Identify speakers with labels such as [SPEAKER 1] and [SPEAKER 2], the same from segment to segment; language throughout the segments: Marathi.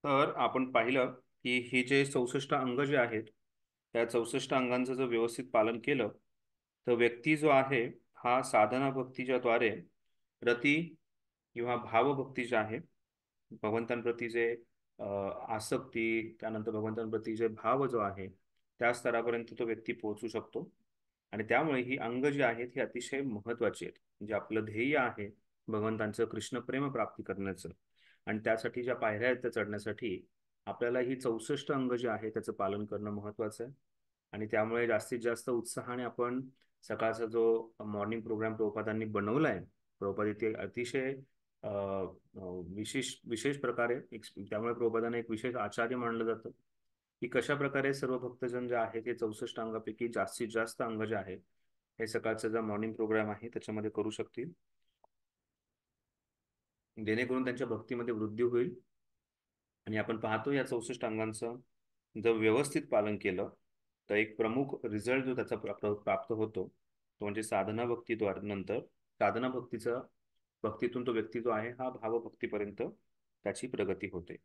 [SPEAKER 1] तर आपण पाहिलं की हे जे 64 अंग जे आहेत त्या 64 अंगांचं जर व्यवस्थित पालन केलं तर व्यक्ती जो आहे हा साधना भक्तीच्या द्वारे रती किंवा भावभक्ती जे आहे भगवंतांप्रती जे आसक्ती त्यानंतर भगवंतांप्रती जे भाव जो आहे त्या स्तरापर्यंत तो व्यक्ती पोहोचू शकतो. आणि त्यामुळे ही अंग जी आहेत ही अतिशय महत्वाची आहेत. म्हणजे आपलं ध्येय आहे भगवंतांचं कृष्ण प्रेम प्राप्ती करण्याचं. आणि त्यासाठी ज्या पायऱ्या आहेत त्या चढण्यासाठी आपल्याला ही 64 अंग जे आहे त्याचं पालन करणं महत्वाचं आहे. आणि त्यामुळे जास्तीत जास्त उत्साहाने आपण सकाळचा जो मॉर्निंग प्रोग्राम प्रभुपादांनी बनवला आहे, प्रभुपाद इथे अतिशय विशेष विशेष प्रकारे त्यामुळे प्रभुपादांना एक विशेष आचार्य मानलं जातं की कशा प्रकारे सर्व भक्तजन जे आहेत ते 64 अंगापैकी जास्तीत जास्त अंग जे आहेत हे सकाळचा जो मॉर्निंग प्रोग्राम आहे त्याच्यामध्ये करू शकतील, जेणेकरून त्यांच्या भक्तीमध्ये वृद्धी होईल. आणि आपण पाहतो या 64 अंगांचं जर व्यवस्थित पालन केलं तर एक प्रमुख रिझल्ट जो त्याचा प्राप्त होतो तो म्हणजे साधना भक्तीद्वारे नंतर साधना भक्तीचा भक्तीतून तो व्यक्ती जो आहे हा भावभक्तीपर्यंत त्याची प्रगती होते.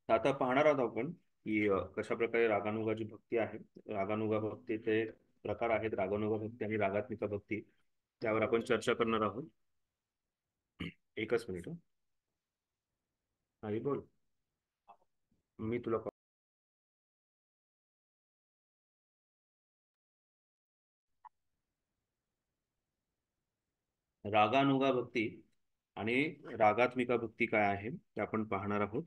[SPEAKER 1] तर आता पाहणार आहोत आपण की कशा प्रकारे रागानुगाची भक्ती आहे. रागानुगा भक्तीचे प्रकार आहेत, रागानुगा भक्ती आणि रागात्मिका भक्ती, त्यावर आपण चर्चा करणार आहोत. एकच मिनिट हं. हा बोल. मी तुला रागानुगा भक्ती आणि रागात्मिका भक्ती काय आहे ते आपण पाहणार आहोत.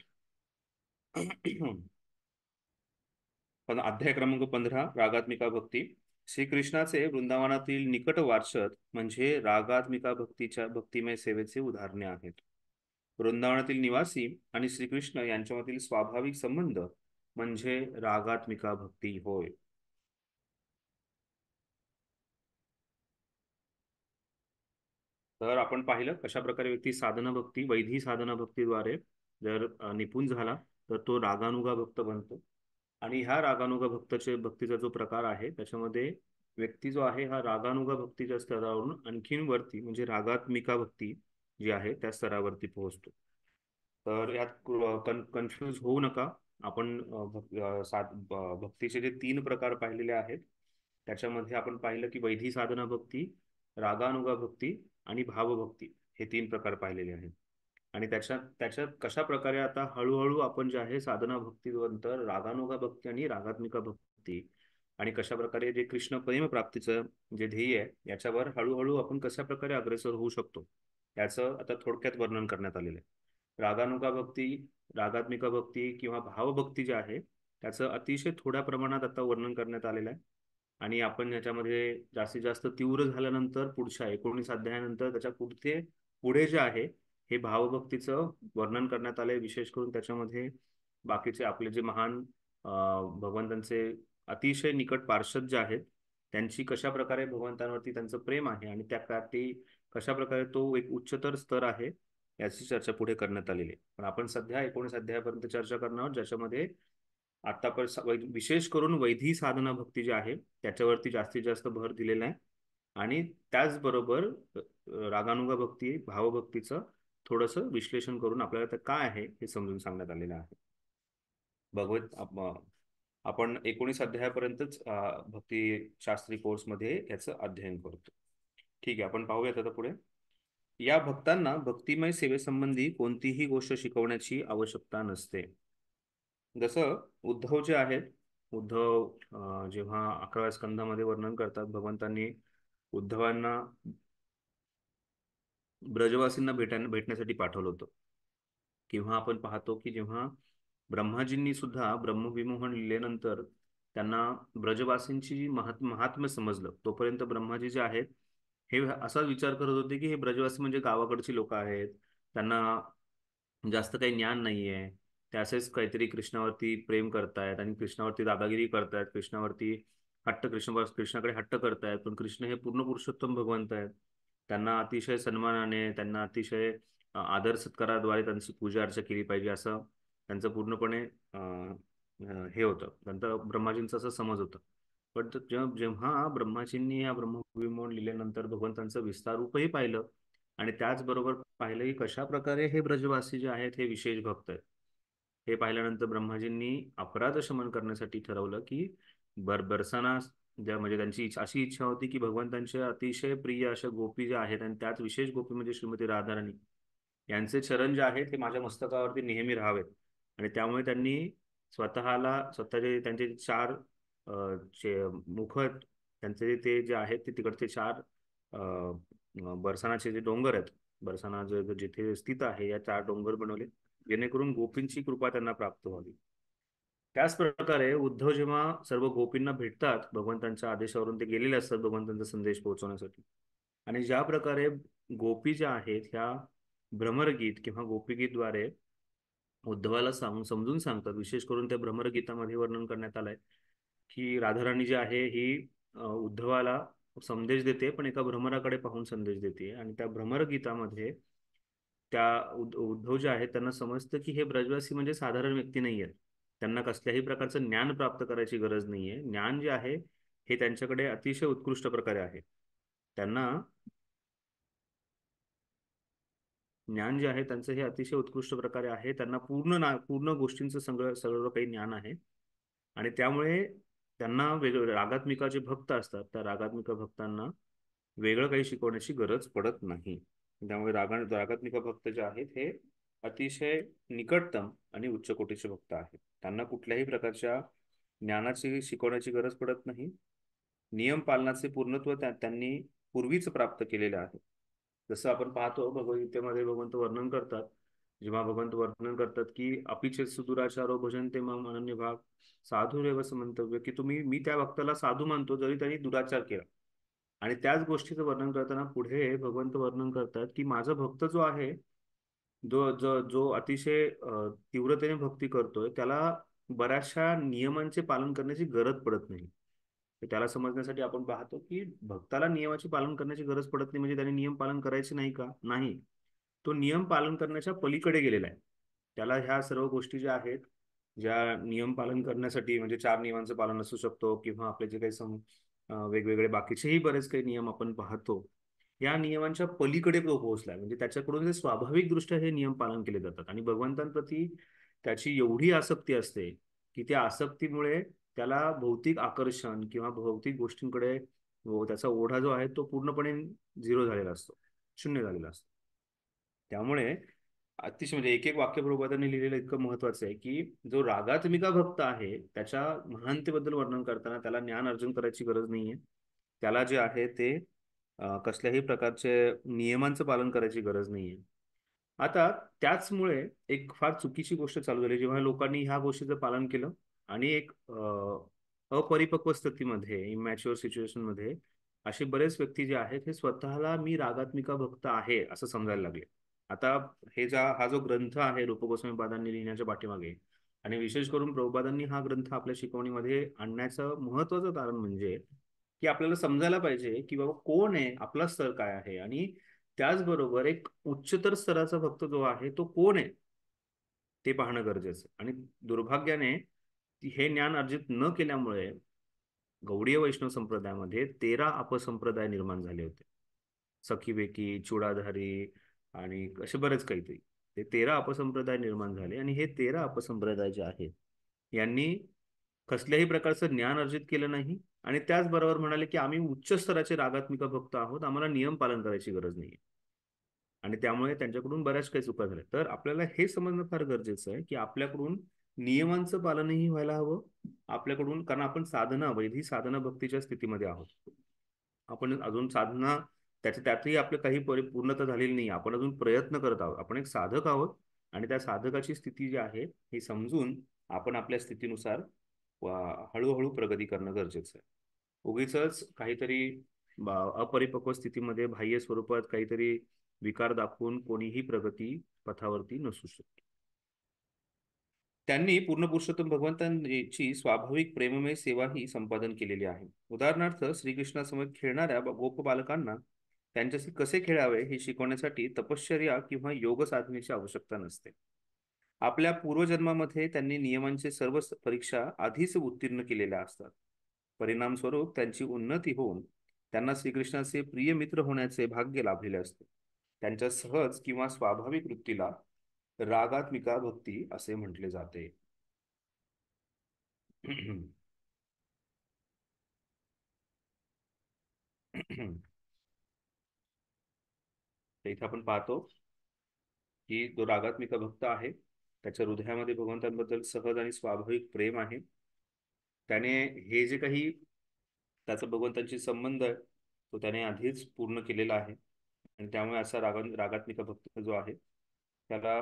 [SPEAKER 1] पण अध्याय क्रमांक 15 रागात्मिका भक्ती. श्रीकृष्णाचे वृंदावनातील निकट वारसत म्हणजे रागात्मिका भक्तीच्या भक्तिमय सेवेचे उदाहरणे आहेत. वृंदावनातील निवासी आणि श्रीकृष्ण यांच्यामधील स्वाभाविक संबंध म्हणजे रागात्मिका भक्ती होय. तर आपण पाहिलं कशा प्रकारे व्यक्ती साधना भक्ती वैधी साधना भक्तीद्वारे जर निपुण झाला तर तो रागानुगा भक्त बनतो. आणि ह्या रागानुगा भक्तीचा जो प्रकार आहे त्याच्यामध्ये व्यक्ती जो आहे हा रागानुगा भक्तीच्या स्तरावरून आणखीन वरती म्हणजे रागात्मिका भक्ती जी आहे त्या स्तरावरती पोहोचतो. तर यात कन्फ्यूज होऊ नका. आपण भक्तीचे जे 3 प्रकार पाहिलेले आहेत त्याच्यामध्ये आपण पाहिलं की वैधी साधना भक्ती, रागानुगा भक्ती आणि भावभक्ती हे 3 प्रकार पाहिलेले आहेत. आणि त्याच्यात त्याच्यात कशा प्रकारे आता हळूहळू आपण जे आहे साधना भक्तीनंतर रागानुगा भक्ती आणि रागात्मिका भक्ती आणि कशा प्रकारे जे कृष्ण प्रेम प्राप्तीचं जे ध्येय आहे याच्यावर हळूहळू आपण कशा प्रकारे अग्रेसर होऊ शकतो याचं आता थोडक्यात वर्णन करण्यात आलेलं आहे. रागानुगा भक्ती, रागात्मिका भक्ती किंवा भावभक्ती जे आहे त्याचं अतिशय थोड्या प्रमाणात आता वर्णन करण्यात आलेलं आहे. आणि आपण याच्यामध्ये जास्तीत जास्त तीव्र झाल्यानंतर पुढच्या 19 अध्यायानंतर त्याच्या पुढे जे आहे हे भावभक्तीचं वर्णन करण्यात आलंय. विशेष करून त्याच्यामध्ये बाकीचे आपले जे महान भगवंतांचे अतिशय निकट पार्षद जे आहेत त्यांची कशा प्रकारे भगवंतांवरती त्यांचं प्रेम आहे आणि त्यासाठी कशा प्रकारे तो एक उच्चतर स्तर आहे याची चर्चा पुढे करण्यात आलेली आहे. पण आपण सध्या 19 अध्यायापर्यंत चर्चा करणार आहोत ज्याच्यामध्ये आता विशेष करून वैधी साधना भक्ती जी आहे त्याच्यावरती जास्तीत जास्त भर दिलेला आहे. आणि त्याचबरोबर रागानुगा भक्ती भावभक्तीचं थोडंसं विश्लेषण करून आपल्याला ते काय आहे हे समजून सांगण्यात आलेलं आहे. आपण 19 अध्यायापर्यंतच भक्ती शास्त्री कोर्समध्ये याचं अध्ययन करतो. ठीक आहे, आपण पाहूयात आता पुढे. या भक्तांना भक्तिमय सेवेसंबंधी कोणतीही गोष्ट शिकवण्याची आवश्यकता नसते. जसं उद्धव जे आहेत, उद्धव जेव्हा 11व्या स्कंधामध्ये वर्णन करतात भगवंतांनी उद्धवांना ब्रजवासींना भेटण्यासाठी पाठवलं होतं. किंवा आपण पाहतो की जेव्हा ब्रह्माजींनी सुद्धा ब्रह्मविमोहन लिहिल्यानंतर त्यांना ब्रजवासींची महात्म्य समजलं तोपर्यंत ब्रह्माजी जे आहेत हे असा विचार करत होते की हे ब्रजवासी म्हणजे गावाकडची लोक आहेत, त्यांना जास्त काही ज्ञान नाहीये, ते असेच काहीतरी कृष्णावरती प्रेम करतायत आणि कृष्णावरती दादागिरी करतायत, कृष्णावरती कृष्णाकडे हट्ट करतायत. पण कृष्ण हे पूर्ण पुरुषोत्तम भगवंत आहेत, त्यांना अतिशय सन्मानाने त्यांना अतिशय आदर सत्काराद्वारे त्यांची पूजा अर्चा केली पाहिजे असं त्यांचं पूर्णपणे हे होतं. नंतर ब्रह्माजींचं असं समज होतं. पण जेव्हा ब्रह्माजींनी या ब्रह्मविमोहन लिहिल्यानंतर भगवंतांचं विस्तार रूपही पाहिलं आणि त्याचबरोबर पाहिलं की कशा प्रकारे हे ब्रजवासी जे आहेत हे विशेष भक्त आहेत, हे पाहिल्यानंतर ब्रह्माजींनी अपराध शमन करण्यासाठी ठरवलं की बरसाना ज्या म्हणजे त्यांची अशी इच्छा होती की भगवंतांच्या अतिशय प्रिय अशा गोपी ज्या आहेत आणि त्यात विशेष गोपी म्हणजे श्रीमती राधाराणी यांचे चरण जे आहेत ते माझ्या मस्तकावरती नेहमी राहावेत. आणि त्यामुळे त्यांनी स्वतःचे त्यांचे चार मुख आहेत, त्यांचे ते जे आहेत ते तिकडचे चार बरसानाचे जे डोंगर आहेत, बरसाना जिथे स्थित आहे या चार डोंगर बनवले जेणेकरून गोपींची कृपा त्यांना प्राप्त व्हावी. त्याच प्रकारे उद्धव जेव्हा सर्व गोपींना भेटतात भगवंतांच्या आदेशावरून ते गेलेले असतात भगवंतांचा संदेश पोहोचवण्यासाठी, आणि ज्या प्रकारे गोपी ज्या आहेत ह्या भ्रमरगीत किंवा गोपीगीतद्वारे उद्धवाला समजून सांगतात. विशेष करून त्या भ्रमरगीतामध्ये वर्णन करण्यात आलंय की राधाराणी जी आहे ही उद्धवाला संदेश देते पण एका भ्रमराकडे पाहून संदेश देते, आणि त्या भ्रमरगीतामध्ये उद्धव जे आहेत त्यांना समजतं की हे ब्रजवासी म्हणजे साधारण व्यक्ती नाही आहेत. त्यांना कसल्याही प्रकारचं ज्ञान प्राप्त करायची गरज नाहीये. ज्ञान जे आहे हे त्यांच्याकडे अतिशय उत्कृष्ट प्रकारे आहे. त्यांना ज्ञान जे आहे त्यांचं हे अतिशय उत्कृष्ट प्रकारे आहे. त्यांना पूर्ण गोष्टींचं सगळं सगळं काही ज्ञान आहे. आणि त्यामुळे त्यांना वेगवेगळे रागात्मिका जे भक्त असतात त्या रागात्मिका भक्तांना वेगळं काही शिकवण्याची गरज पडत नाही. त्यामुळे रागात्मिका भक्त जे आहेत हे अतिशय निकटतम आणि उच्च कोटीचे भक्त आहेत. त्यांना कुठल्याही प्रकारच्या ज्ञानाची शिकवण्याची गरज पडत नाही. नियम पालनाचे पूर्णत्व त्यांनी पूर्वीच प्राप्त केलेले आहे. जसं आपण पाहतो भगवद्गीतेमध्ये भगवंत वर्णन करतात, जेव्हा भगवंत वर्णन करतात की अपिचेत सुदुराचारो भजन्ते मम अनन्य भाग साधुरेव मंतव्य, की मी त्या भक्ताला साधू मानतो जरी त्यांनी दुराचार केला. आणि त्याच गोष्टीचं वर्णन करताना पुढे भगवंत वर्णन करतात की माझा भक्त जो आहे, जो जो जो अतिशय तीव्रतेने भक्ती करतोय त्याला बऱ्याचशा नियमांचे पालन करण्याची गरज पडत नाही. तर त्याला समजण्यासाठी आपण पाहतो की भक्ताला नियमाचे पालन करण्याची गरज पडत नाही म्हणजे त्याने नियम पालन करायचे नाही का? नाही. तो नियम पालन करण्याच्या पलीकडे गेलेला आहे. त्याला ह्या सर्व गोष्टी ज्या आहेत, ज्या नियम पालन करण्यासाठी म्हणजे चार नियमांचं पालन असू शकतो किंवा आपले जे काही वेगवेगळे बाकीचेही बरेच काही नियम आपण पाहतो, या नियमांच्या पलीकडे तो पोहोचलाय. म्हणजे त्याच्याकडून जे स्वाभाविकदृष्ट्या हे नियम पालन केले जातात आणि भगवंतांप्रती त्याची एवढी आसक्ती असते की त्या आसक्तीमुळे त्याला भौतिक आकर्षण किंवा भौतिक गोष्टींकडे त्याचा ओढा जो आहे तो पूर्णपणे झिरो झालेला असतो, शून्य झालेला असतो. त्यामुळे अतिशय म्हणजे एक एक वाक्य प्रभुपादांनी लिहिलेलं इतकं महत्वाचं आहे की जो रागात्मिका भक्त आहे त्याच्या महानतेबद्दल वर्णन करताना त्याला ज्ञान अर्जन करायची गरज नाहीये. त्याला जे आहे ते कसल्याही प्रकारचे नियमांचं पालन करायची गरज नाहीये. आता त्याचमुळे एक फार चुकीची गोष्ट चालू झाली जेव्हा लोकांनी ह्या गोष्टीचं पालन केलं आणि एक अपरिपक्व स्थितीमध्ये इमॅच्युअर सिच्युएशन मध्ये असे बरेच व्यक्ती जे आहेत हे स्वतःला मी रागात्मिका भक्त आहे असं समजायला लागले. आता हा जो ग्रंथ आहे रूप गोस्वामी पादांनी लिहिण्याच्या पाठीमागे आणि विशेष करून प्रभुपादांनी हा ग्रंथ आपल्या शिकवणीमध्ये आणण्याचं महत्वाचं कारण म्हणजे की आपल्याला समजायला पाहिजे की बाबा कोण आहे, आपला स्तर काय आहे, आणि त्याचबरोबर एक उच्चतर स्तराचा भक्त जो आहे तो कोण आहे ते पाहणं गरजेचं. आणि दुर्भाग्याने हे ज्ञान अर्जित न केल्यामुळे गौडीय वैष्णव संप्रदायामध्ये 13 अपसंप्रदाय निर्माण झाले होते. सखीबेकी, चुडाधारी आणि असे बरेच काहीतरी ते 13 अपसंप्रदाय निर्माण झाले. आणि हे 13 अपसंप्रदाय जे आहेत यांनी कसल्याही प्रकारचं ज्ञान अर्जित केलं नाही आणि त्याचबरोबर म्हणाले की आम्ही उच्च स्तराचे रागात्मिका भक्त आहोत, आम्हाला नियम पालन करायची गरज नाही. आणि त्यामुळे त्यांच्याकडून बऱ्याच काही चुका झाल्या. तर आपल्याला हे समजणं फार गरजेचं आहे की आपल्याकडून नियमांचं पालनही व्हायला हवं आपल्याकडून, कारण आपण वैधी साधना भक्तीच्या स्थितीमध्ये आहोत. आपण अजून साधना त्यातही आपलं काही पूर्णता झालेली नाही, आपण अजून प्रयत्न करत आहोत, आपण एक साधक आहोत. आणि त्या साधकाची स्थिती जी आहे हे समजून आपण आपल्या स्थितीनुसार हळूहळू प्रगती करणं गरजेचं आहे. उगीच काहीतरी अपरिपक्व स्थितीमध्ये बाह्य स्वरूपात काहीतरी विकार दाखवून कोणीही प्रगती पथावरती नसू शकते. त्यांनी पूर्ण पुरुषोत्तम भगवंतांची स्वाभाविक प्रेममय सेवाही संपादन केलेली आहे. उदाहरणार्थ श्रीकृष्णासमोर खेळणाऱ्या गोप बालकांना त्यांच्याशी कसे खेळावे हे शिकवण्यासाठी तपश्चर्या किंवा योग साधनेची आवश्यकता नसते. आपल्या पूर्वजन्मामध्ये त्यांनी नियमांचे सर्व परीक्षा आधीच उत्तीर्ण केलेल्या असतात. परिणामस्वरूप त्यांची उन्नती होऊन त्यांना श्रीकृष्णाचे प्रिय मित्र होण्याचे भाग्य लाभलेले असते. त्यांच्या सहज किंवा स्वाभाविक वृत्तीला रागात्मिका भक्ती असे म्हटले जाते. तर इथे आपण पाहतो की जो रागात्मिका भक्त आहे त्याच्या हृदयामध्ये भगवंतांबद्दल सहज आणि स्वाभाविक प्रेम आहे. त्याने हे जे काही त्याचा भगवंतांशी संबंध आहे तो त्याने आधीच पूर्ण केलेला आहे. आणि त्यामुळे असा रागात्मिका भक्त जो आहे त्याला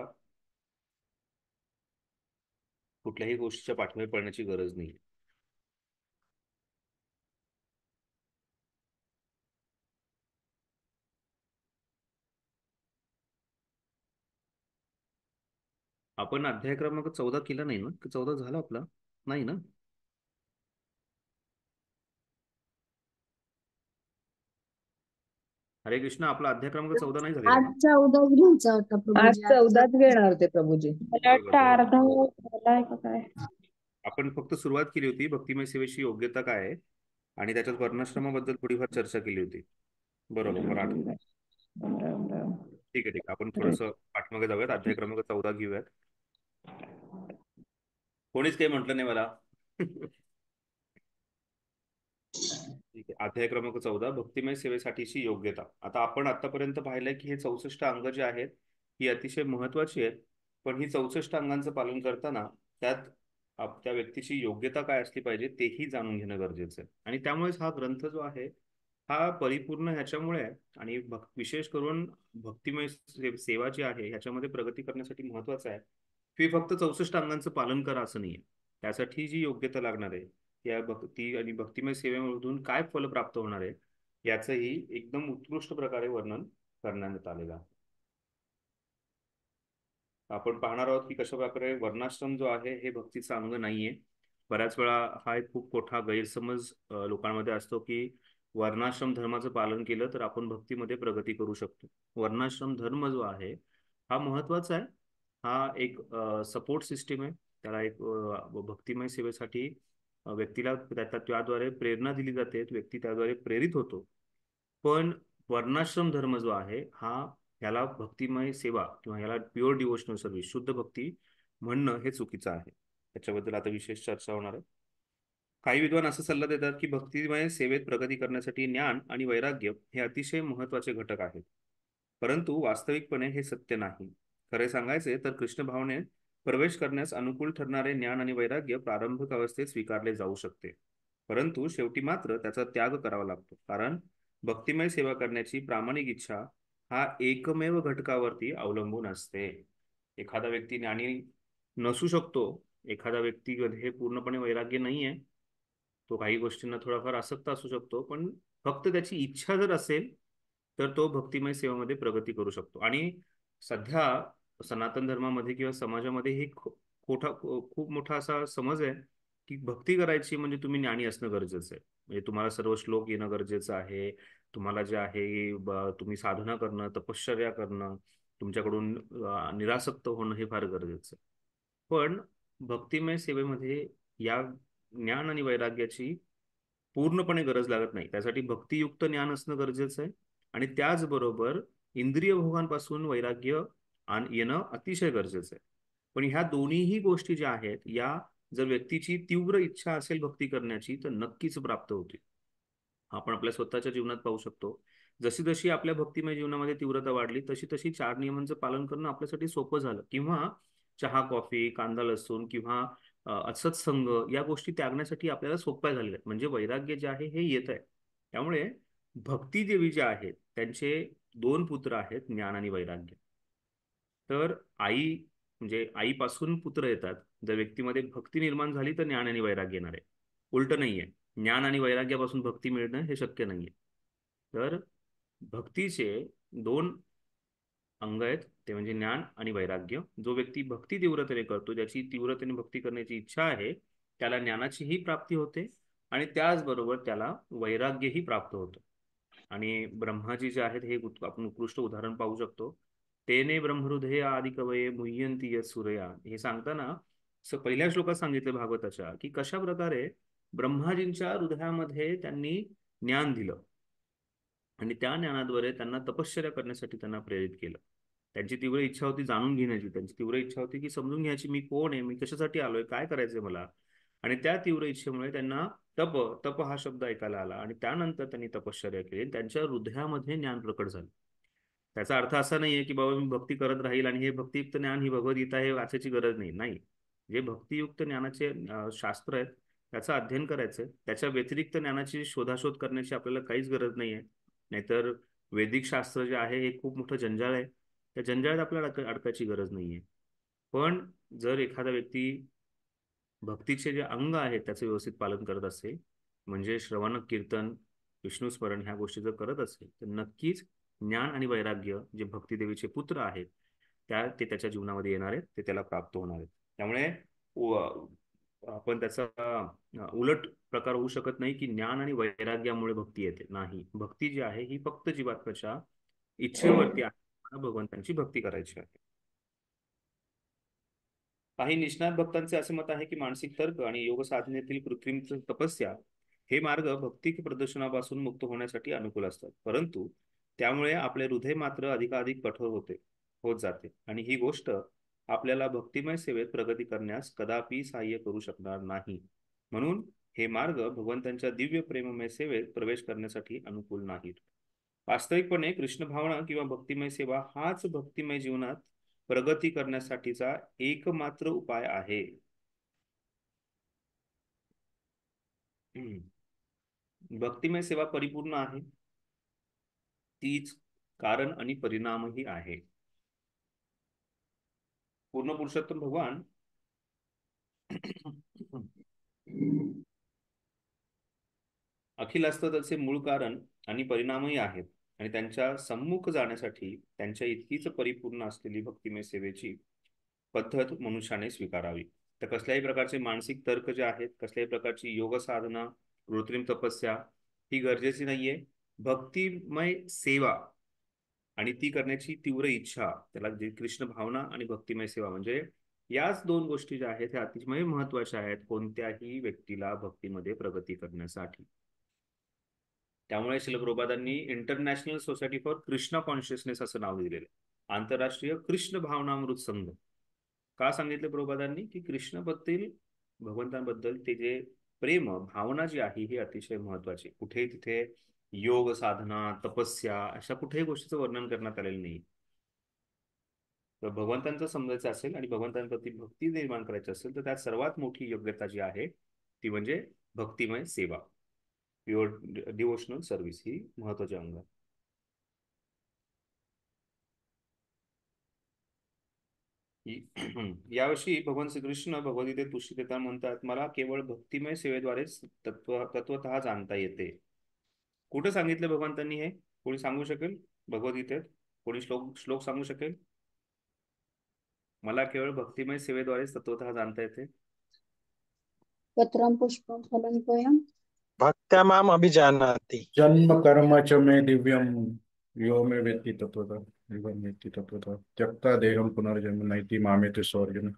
[SPEAKER 1] कुठल्याही गोष्टीच्या पाठीमागे पडण्याची गरज नाही. आपण अध्याय क्रमांक 14 केला नाही ना, की 14 झाला आपला? नाही ना? हरे कृष्ण, आपला अध्याय क्रमांक 14 नाही झालेला
[SPEAKER 2] आज
[SPEAKER 1] ना?
[SPEAKER 2] 14 घ्यायचा होता
[SPEAKER 3] आज
[SPEAKER 2] प्रभूजी. आज
[SPEAKER 3] 14च घेणार होते प्रभूजी.
[SPEAKER 2] मला
[SPEAKER 1] बरोबर
[SPEAKER 2] वाटतं
[SPEAKER 1] बरोबर.
[SPEAKER 2] अर्धा झालाय का काय.
[SPEAKER 1] आपण फक्त सुरुवात केली होती भक्तिमय सेवेची योग्यता काय आहे आणि त्याच्यात वर्णाश्रमाबद्दल थोडीफार चर्चा केली होती. बरोबर, मला आठवतं. ठीक आहे ठीक आहे, आपण थोडस पाठीमागे जाऊयात, अध्याय क्रमांक 14 घेऊयात. कोणीच काही म्हटलं नाही मला. ठीक आहे, अध्याय क्रमांक 14 भक्तिमय सेवेसाठीची योग्यता. आता आपण आतापर्यंत पाहिलंय की हे 64 अंग जे आहेत ही अतिशय महत्वाची आहेत. पण ही 64 अंगांचं पालन करताना त्यात त्या व्यक्तीची योग्यता काय असली पाहिजे तेही जाणून घेणं गरजेचं आहे. आणि त्यामुळेच हा ग्रंथ जो आहे हा परिपूर्ण ह्याच्यामुळे आहे. आणि विशेष करून भक्तिमय सेवा जी आहे ह्याच्यामध्ये प्रगती करण्यासाठी महत्वाचं आहे की फक्त 64 अंगांचं पालन करा असं नाहीये. त्यासाठी जी योग्यता लागणार आहे या भक्ती आणि भक्तिमय सेवेमधून काय फल प्राप्त होणार आहे याचंही एकदम उत्कृष्ट प्रकारे वर्णन करण्यात आलेलं आहे. आपण पाहणार आहोत की कशा प्रकारे वर्णाश्रम जो आहे हे भक्तीचा अंग नाहीये. बऱ्याच वेळा हा एक खूप मोठा गैरसमज लोकांमध्ये असतो की वर्णाश्रम धर्माचं पालन केलं तर आपण भक्तीमध्ये प्रगती करू शकतो. वर्णाश्रम धर्म जो आहे हा महत्वाचा आहे. हा एक सपोर्ट सिस्टीम आहे. त्याला एक भक्तिमय सेवेसाठी व्यक्तीला त्याद्वारे प्रेरणा दिली जाते, व्यक्ती त्याद्वारे प्रेरित होतो. पण वर्णाश्रम धर्म जो आहे हा ह्याला भक्तिमय सेवा किंवा ह्याला प्युअर डिवोशनल सर्व्हिस शुद्ध भक्ती म्हणणं हे चुकीचं आहे. त्याच्याबद्दल आता विशेष चर्चा होणार आहे. काही विद्वान असा सल्ला देतात की भक्तिमय सेवेत प्रगती करण्यासाठी ज्ञान आणि वैराग्य हे अतिशय महत्वाचे घटक आहेत. परंतु वास्तविकपणे हे सत्य नाही. खरे सांगायचे तर कृष्ण भावनेत प्रवेश करण्यास अनुकूल ठरणारे ज्ञान आणि वैराग्य प्रारंभिक अवस्थेत स्वीकारले जाऊ शकते. परंतु शेवटी मात्र त्याचा त्याग करावा लागतो. कारण भक्तिमय सेवा करण्याची प्रामाणिक इच्छा हा एकमेव घटकावरती अवलंबून असते. एखादा व्यक्ती ज्ञानी नसू शकतो, एखादा व्यक्ती हे पूर्णपणे वैराग्य नाही आहे, तो काही गोष्टींना थोडाफार आसक्त असू शकतो, पण फक्त त्याची इच्छा जर असेल तर तो भक्तिमय सेवेमध्ये प्रगती करू शकतो. आणि सध्या सनातन धर्मामध्ये किंवा समाजामध्ये ही खूप मोठा असा समज आहे की भक्ती करायची म्हणजे तुम्ही ज्ञानी असणं गरजेचं आहे. म्हणजे तुम्हाला सर्व श्लोक येणं गरजेचं आहे. तुम्हाला जे आहे तुम्ही साधना करणं, तपश्चर्या करणं, तुमच्याकडून निरासक्त होणं हे फार गरजेचं आहे. पण भक्तिमय सेवेमध्ये या ज्ञान आणि वैराग्याची पूर्णपणे गरज लागत नाही. त्यासाठी भक्तियुक्त ज्ञान असणं गरजेचं आहे. आणि त्याचबरोबर इंद्रिय भोगांपासून वैराग्य येणं अतिशय गरजेचं आहे. पण ह्या दोन्हीही गोष्टी ज्या आहेत या जर व्यक्तीची तीव्र इच्छा असेल भक्ती करण्याची तर नक्कीच प्राप्त होते. आपण आपल्या स्वतःच्या जीवनात पाहू शकतो. जशी जशी आपल्या भक्तिमय जीवनामध्ये तीव्रता वाढली तशी तशी 4 नियमांचं पालन करणं आपल्यासाठी सोपं झालं. किंवा चहा कॉफी, कांदा लसूण किंवा असत्संग या गोष्टी त्यागण्यासाठी आपल्याला सोप्या झालेल्या आहेत. म्हणजे वैराग्य जे आहे हे येत आहे. त्यामुळे भक्ती देवी जे आहेत त्यांचे 2 पुत्र आहेत, ज्ञान आणि वैराग्य. तर आई म्हणजे आईपासून पुत्र येतात. जर व्यक्तीमध्ये भक्ती निर्माण झाली तर ज्ञान आणि वैराग्य येणार आहे. उलट नाहीये. ज्ञान आणि वैराग्यापासून भक्ती मिळणं हे शक्य नाहीये. तर भक्तीचे 2 अंग आहेत, ते म्हणजे ज्ञान आणि वैराग्य. जो व्यक्ती भक्ती तीव्रतेने करतो, ज्याची तीव्रतेने भक्ती करण्याची इच्छा आहे, त्याला ज्ञानाचीही प्राप्ती होते आणि त्याचबरोबर त्याला वैराग्यही प्राप्त होतं. आणि ब्रह्माजी जे आहेत हे आपण उत्कृष्ट उदाहरण पाहू शकतो. तेने ब्रह्महृदय आदि कवये मुह्यंती यत् सूरया हे सांगताना पहिल्या श्लोकात सांगितले भागवताच्या की कशा प्रकारे ब्रह्माजींच्या हृदयामध्ये त्यांनी ज्ञान दिलं आणि त्या ज्ञानाद्वारे त्यांना तपश्चर्या करण्यासाठी त्यांना प्रेरित केलं. त्यांची तीव्र इच्छा होती जाणून घेण्याची, त्यांची तीव्र इच्छा होती की समजून घ्यायची मी कोण आहे, मी कशासाठी आलोय, काय करायचंय मला. आणि त्या तीव्र इच्छेमुळे त्यांना तप तप हा शब्द ऐकायला आला आणि त्यानंतर त्यांनी तपश्चर्या केली, त्यांच्या हृदयामध्ये ज्ञान प्रकट झालं. त्याचा अर्थ असा नाहीये की बाबा मी भक्ती करत राहील आणि हे भक्तियुक्त ज्ञान ही भगवद्गीता हे वाचायची गरज नाही. नाही, जे भक्तियुक्त ज्ञानाचे शास्त्र आहेत त्याचं अध्ययन करायचं, त्याच्या व्यतिरिक्त ज्ञानाची शोधाशोध करण्याची आपल्याला काहीच गरज नाहीये. नाहीतर वैदिक शास्त्र जे आहे हे खूप मोठं जंजाळ आहे, त्या जंजाळात आपल्याला अडकायची गरज नाहीये. पण जर एखादा व्यक्ती भक्तीचे जे अंग आहेत त्याचं व्यवस्थित पालन करत असेल, म्हणजे श्रवण कीर्तन विष्णू स्मरण ह्या गोष्टी जर करत असेल, तर नक्कीच ज्ञान आणि वैराग्य जे भक्तिदेवीचे पुत्र आहेत ते त्याच्या जीवनामध्ये येणार आहेत, ते त्याला प्राप्त होणार आहेत. त्यामुळे आपण त्याचा उलट प्रकार होऊ शकत नाही की ज्ञान आणि वैराग्यामुळे भक्ती येते. नाही, भक्ती जी आहे ही फक्त जीवात्म्याच्या इच्छेवरती आहे, मला भगवंतांची भक्ती करायची आहे. काही निष्णात भक्तांचे असे मत आहे की मानसिक तर्क आणि योग साधनेतील कृत्रिम तपस्या हे मार्ग भक्ती प्रदर्शनापासून मुक्त होण्यासाठी अनुकूल असतात, परंतु त्यामुळे आपले हृदय मात्र अधिकाधिक कठोर होत जाते आणि ही गोष्ट आपल्याला भक्तिमय सेवेत प्रगती करण्यास कदापि सहाय्य करू शकणार नाही. म्हणून हे मार्ग भगवंतांच्या दिव्य प्रेममय सेवेत प्रवेश करण्यासाठी अनुकूल नाहीत. वास्तविकपणे कृष्ण भावना किंवा भक्तिमय सेवा हाच भक्तिमय जीवनात प्रगती करण्यासाठीचा एकमात्र उपाय आहे. भक्तिमय सेवा परिपूर्ण आहे, तीच कारण आणि परिणामही आहे. पूर्ण पुरुषोत्तम भगवान अखिल असतातचे मूळ कारण आणि परिणामही आहेत आणि त्यांच्या सम्मुख जाण्यासाठी त्यांच्या इतकीच परिपूर्ण असलेली भक्तिमय सेवेची पद्धत मनुष्याने स्वीकारावी. तर कसल्याही प्रकारचे मानसिक तर्क जे आहेत, कसल्याही प्रकारची योग साधना, कृत्रिम तपस्या ही गरजेची नाहीये. भक्तिमय सेवा आणि ती करण्याची तीव्र इच्छा, त्याला जे कृष्ण भावना आणि भक्तिमय सेवा म्हणजे याच दोन गोष्टी ज्या आहेत ह्या अतिशय महत्वाच्या आहेत कोणत्याही व्यक्तीला भक्तीमध्ये प्रगती करण्यासाठी. त्यामुळे शिल प्रभुपादांनी International Society for Krishna Consciousness असं नाव दिलेलं आहे, आंतरराष्ट्रीय कृष्ण भावनामृत संघ. का सांगितलं प्रभुपादांनी की कृष्णबद्दल, भगवंतांबद्दल ते जे प्रेम भावना जी आहे ही अतिशय महत्वाची. कुठेही तिथे योग साधना तपस्या अशा कुठेही गोष्टीचं वर्णन करण्यात आलेलं नाही. तर भगवंतांचं समजायचं असेल आणि भगवंतांप्रती भक्ती निर्माण करायची असेल तर त्यात सर्वात मोठी योग्यता जी आहे ती म्हणजे भक्तिमय सेवा, प्युअर डिवोशनल सर्व्हिस ही महत्वाची अंग आहे. यावर्षी भगवान श्रीकृष्ण भगवद्गीतेत पुष्टी देताना म्हणतात, मला केवळ भक्तिमय सेवेद्वारेच तत्वतः जाणता येते. कुठे सांगितलं भगवंतांनी हे? कोणी सांगू शकेल भगवद्गीतेत? कोणी श्लोक श्लोक सांगू शकेल? मला केवळ भक्तिमय सेवेद्वारेच तत्वतः जाणता येते.
[SPEAKER 2] पत्रं पुष्पं फलं तोयं
[SPEAKER 3] भक्त्या माम अभिजानाति।
[SPEAKER 4] जन्म कर्म च मे दिव्यम यो मे वेत्ति तत्वतः एवं वेत्ति तत्वतः त्यक्ता देहम पुनर्जन्म नैति मामेति सोऽर्जुन।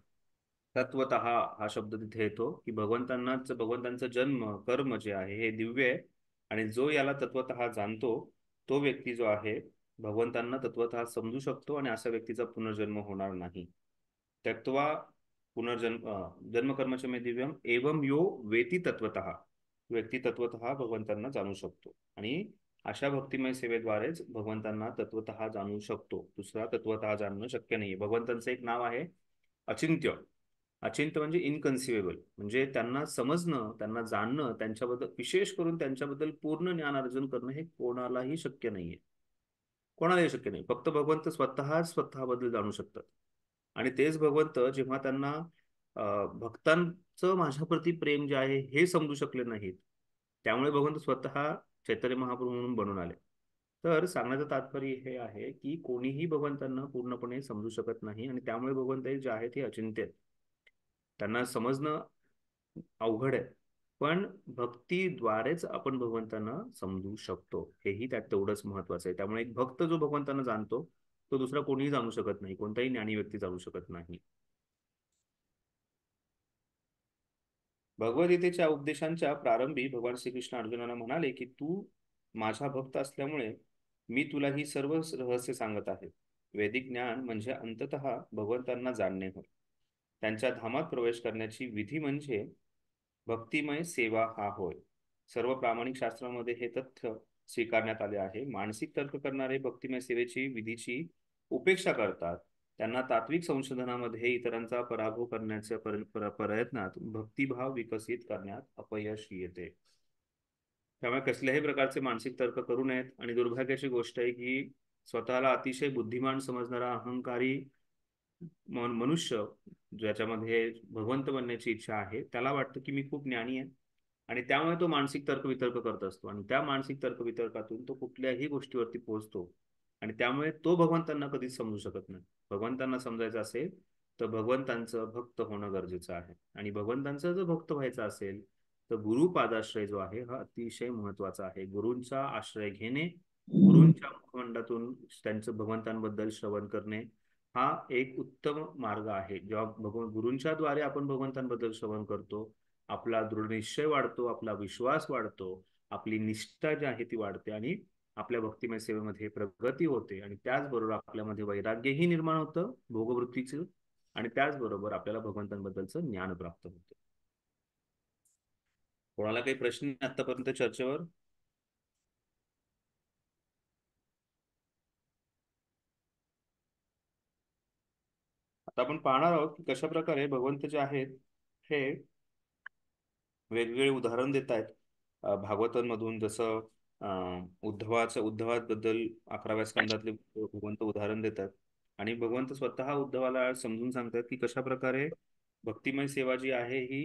[SPEAKER 1] तत्वतः हा शब्द तिथे येतो की भगवंतांचा जन्म कर्म जे आहे हे दिव्य आहे आणि जो याला तत्वतः जाणतो तो व्यक्ती जो आहे भगवंतांना तत्वतः समजू शकतो आणि अशा व्यक्तीचा पुनर्जन्म होणार नाही. त्यक्त्वा जन्म कर्मच मे दिव्यम एवं यो वेती तत्वतः, व्यक्ती तत्वतः भगवंतांना जाणू शकतो आणि अशा भक्तिमय सेवेद्वारेच भगवंतांना तत्वतः जाणू शकतो. दुसरा तत्वतः जाणणं शक्य नाही. भगवंतांचं एक नाव आहे अचिंत्य. अचिंत्य म्हणजे इनकन्सिवेबल, म्हणजे त्यांना समजणं, त्यांना जाणणं, त्यांच्याबद्दल विशेष करून त्यांच्याबद्दल पूर्ण ज्ञान अर्जन करणं हे कोणालाही शक्य नाहीये. कोणालाही शक्य नाही. फक्त भगवंत स्वतःबद्दल जाणू शकतात आणि तेच भगवंत जेव्हा त्यांना भक्तांचं माझ्याप्रती प्रेम जे आहे हे समजू शकले नाहीत, त्यामुळे भगवंत स्वतः चैतन्य महाप्रभू म्हणून बनून आले. तर सांगण्याचं तात्पर्य हे आहे की कोणीही भगवंतांना पूर्णपणे समजू शकत नाही आणि त्यामुळे भगवंत जे आहेत ते अचिंत्य आहेत, त्यांना समजणं अवघड आहे. पण भक्तीद्वारेच आपण भगवंतांना समजू शकतो, हेही त्यात तेवढंच महत्वाचं आहे. त्यामुळे एक भक्त जो भगवंतांना जाणतो तो दुसरा कोणीही जाणू शकत नाही, कोणताही ज्ञानी व्यक्ती जाणू शकत नाही. भगवद्गीतेच्या उपदेशांच्या प्रारंभी भगवान श्रीकृष्ण अर्जुनाला म्हणाले की तू माझा भक्त असल्यामुळे मी तुला ही सर्व रहस्य सांगत आहे. वैदिक ज्ञान म्हणजे अंततः भगवंतांना जाणणे होय. त्यांच्या धामात प्रवेश करण्याची विधी म्हणजे भक्तिमय सेवा हा होय. सर्व प्रामाणिक शास्त्रांमध्ये हे तथ्य स्वीकारण्यात आले आहे. मानसिक तर्क करणारे भक्तिमय सेवेची विधीची उपेक्षा करतात. त्यांना तात्विक संशोधनामध्ये इतरांचा पराभव करण्याच्या प्रयत्नात भक्तिभाव विकसित करण्यात अपयश येते. त्यामुळे कसल्याही प्रकारचे मानसिक तर्क करू नयेत. आणि दुर्भाग्याची गोष्ट आहे की स्वतःला अतिशय बुद्धिमान समजणारा अहंकारी मनुष्य ज्याच्यामध्ये भगवंत बनण्याची इच्छा आहे त्याला वाटतं की मी खूप ज्ञानी आहे आणि त्यामुळे तो मानसिक तर्क वितर्क करत असतो आणि त्या मानसिक तर्क वितर्कातून तो कुठल्याही गोष्टीवरती पोहोचतो आणि त्यामुळे तो भगवंतांना कधीच समजू शकत नाही. भगवंतांना समजायचं असेल तर भगवंतांचं भक्त होणं गरजेचं आहे आणि भगवंतांचं जर भक्त व्हायचं असेल तर गुरुपादाश्रय जो आहे हा अतिशय महत्वाचा आहे. गुरूंचा आश्रय घेणे, गुरूंच्या मुखमंडातून त्यांचं भगवंतांबद्दल श्रवण करणे हा एक उत्तम मार्ग आहे. जेव्हा गुरूंच्या द्वारे आपण भगवंतांबद्दल श्रवण करतो आपला दृढ निश्चय वाढतो, आपला विश्वास वाढतो, आपली निष्ठा जी आहे ती वाढते आणि आपल्या भक्तिमय सेवेमध्ये प्रगती होते आणि त्याचबरोबर आपल्यामध्ये वैराग्यही निर्माण होतं भोगवृत्तीचं आणि त्याचबरोबर आपल्याला भगवंतांबद्दलचं ज्ञान प्राप्त होतं. कोणाला काही प्रश्न आतापर्यंत चर्चेवर? आता आपण पाहणार आहोत की कशा प्रकारे भगवंत जे आहेत हे वेगवेगळे उदाहरण देत आहेत भागवतांमधून. जसं उद्धवाबद्दल 11व्या स्कंदातले भगवंत उदाहरण देतात आणि भगवंत स्वतः उद्धवाला समजून सांगतात की कशा प्रकारे भक्तिमय सेवा जी आहे ही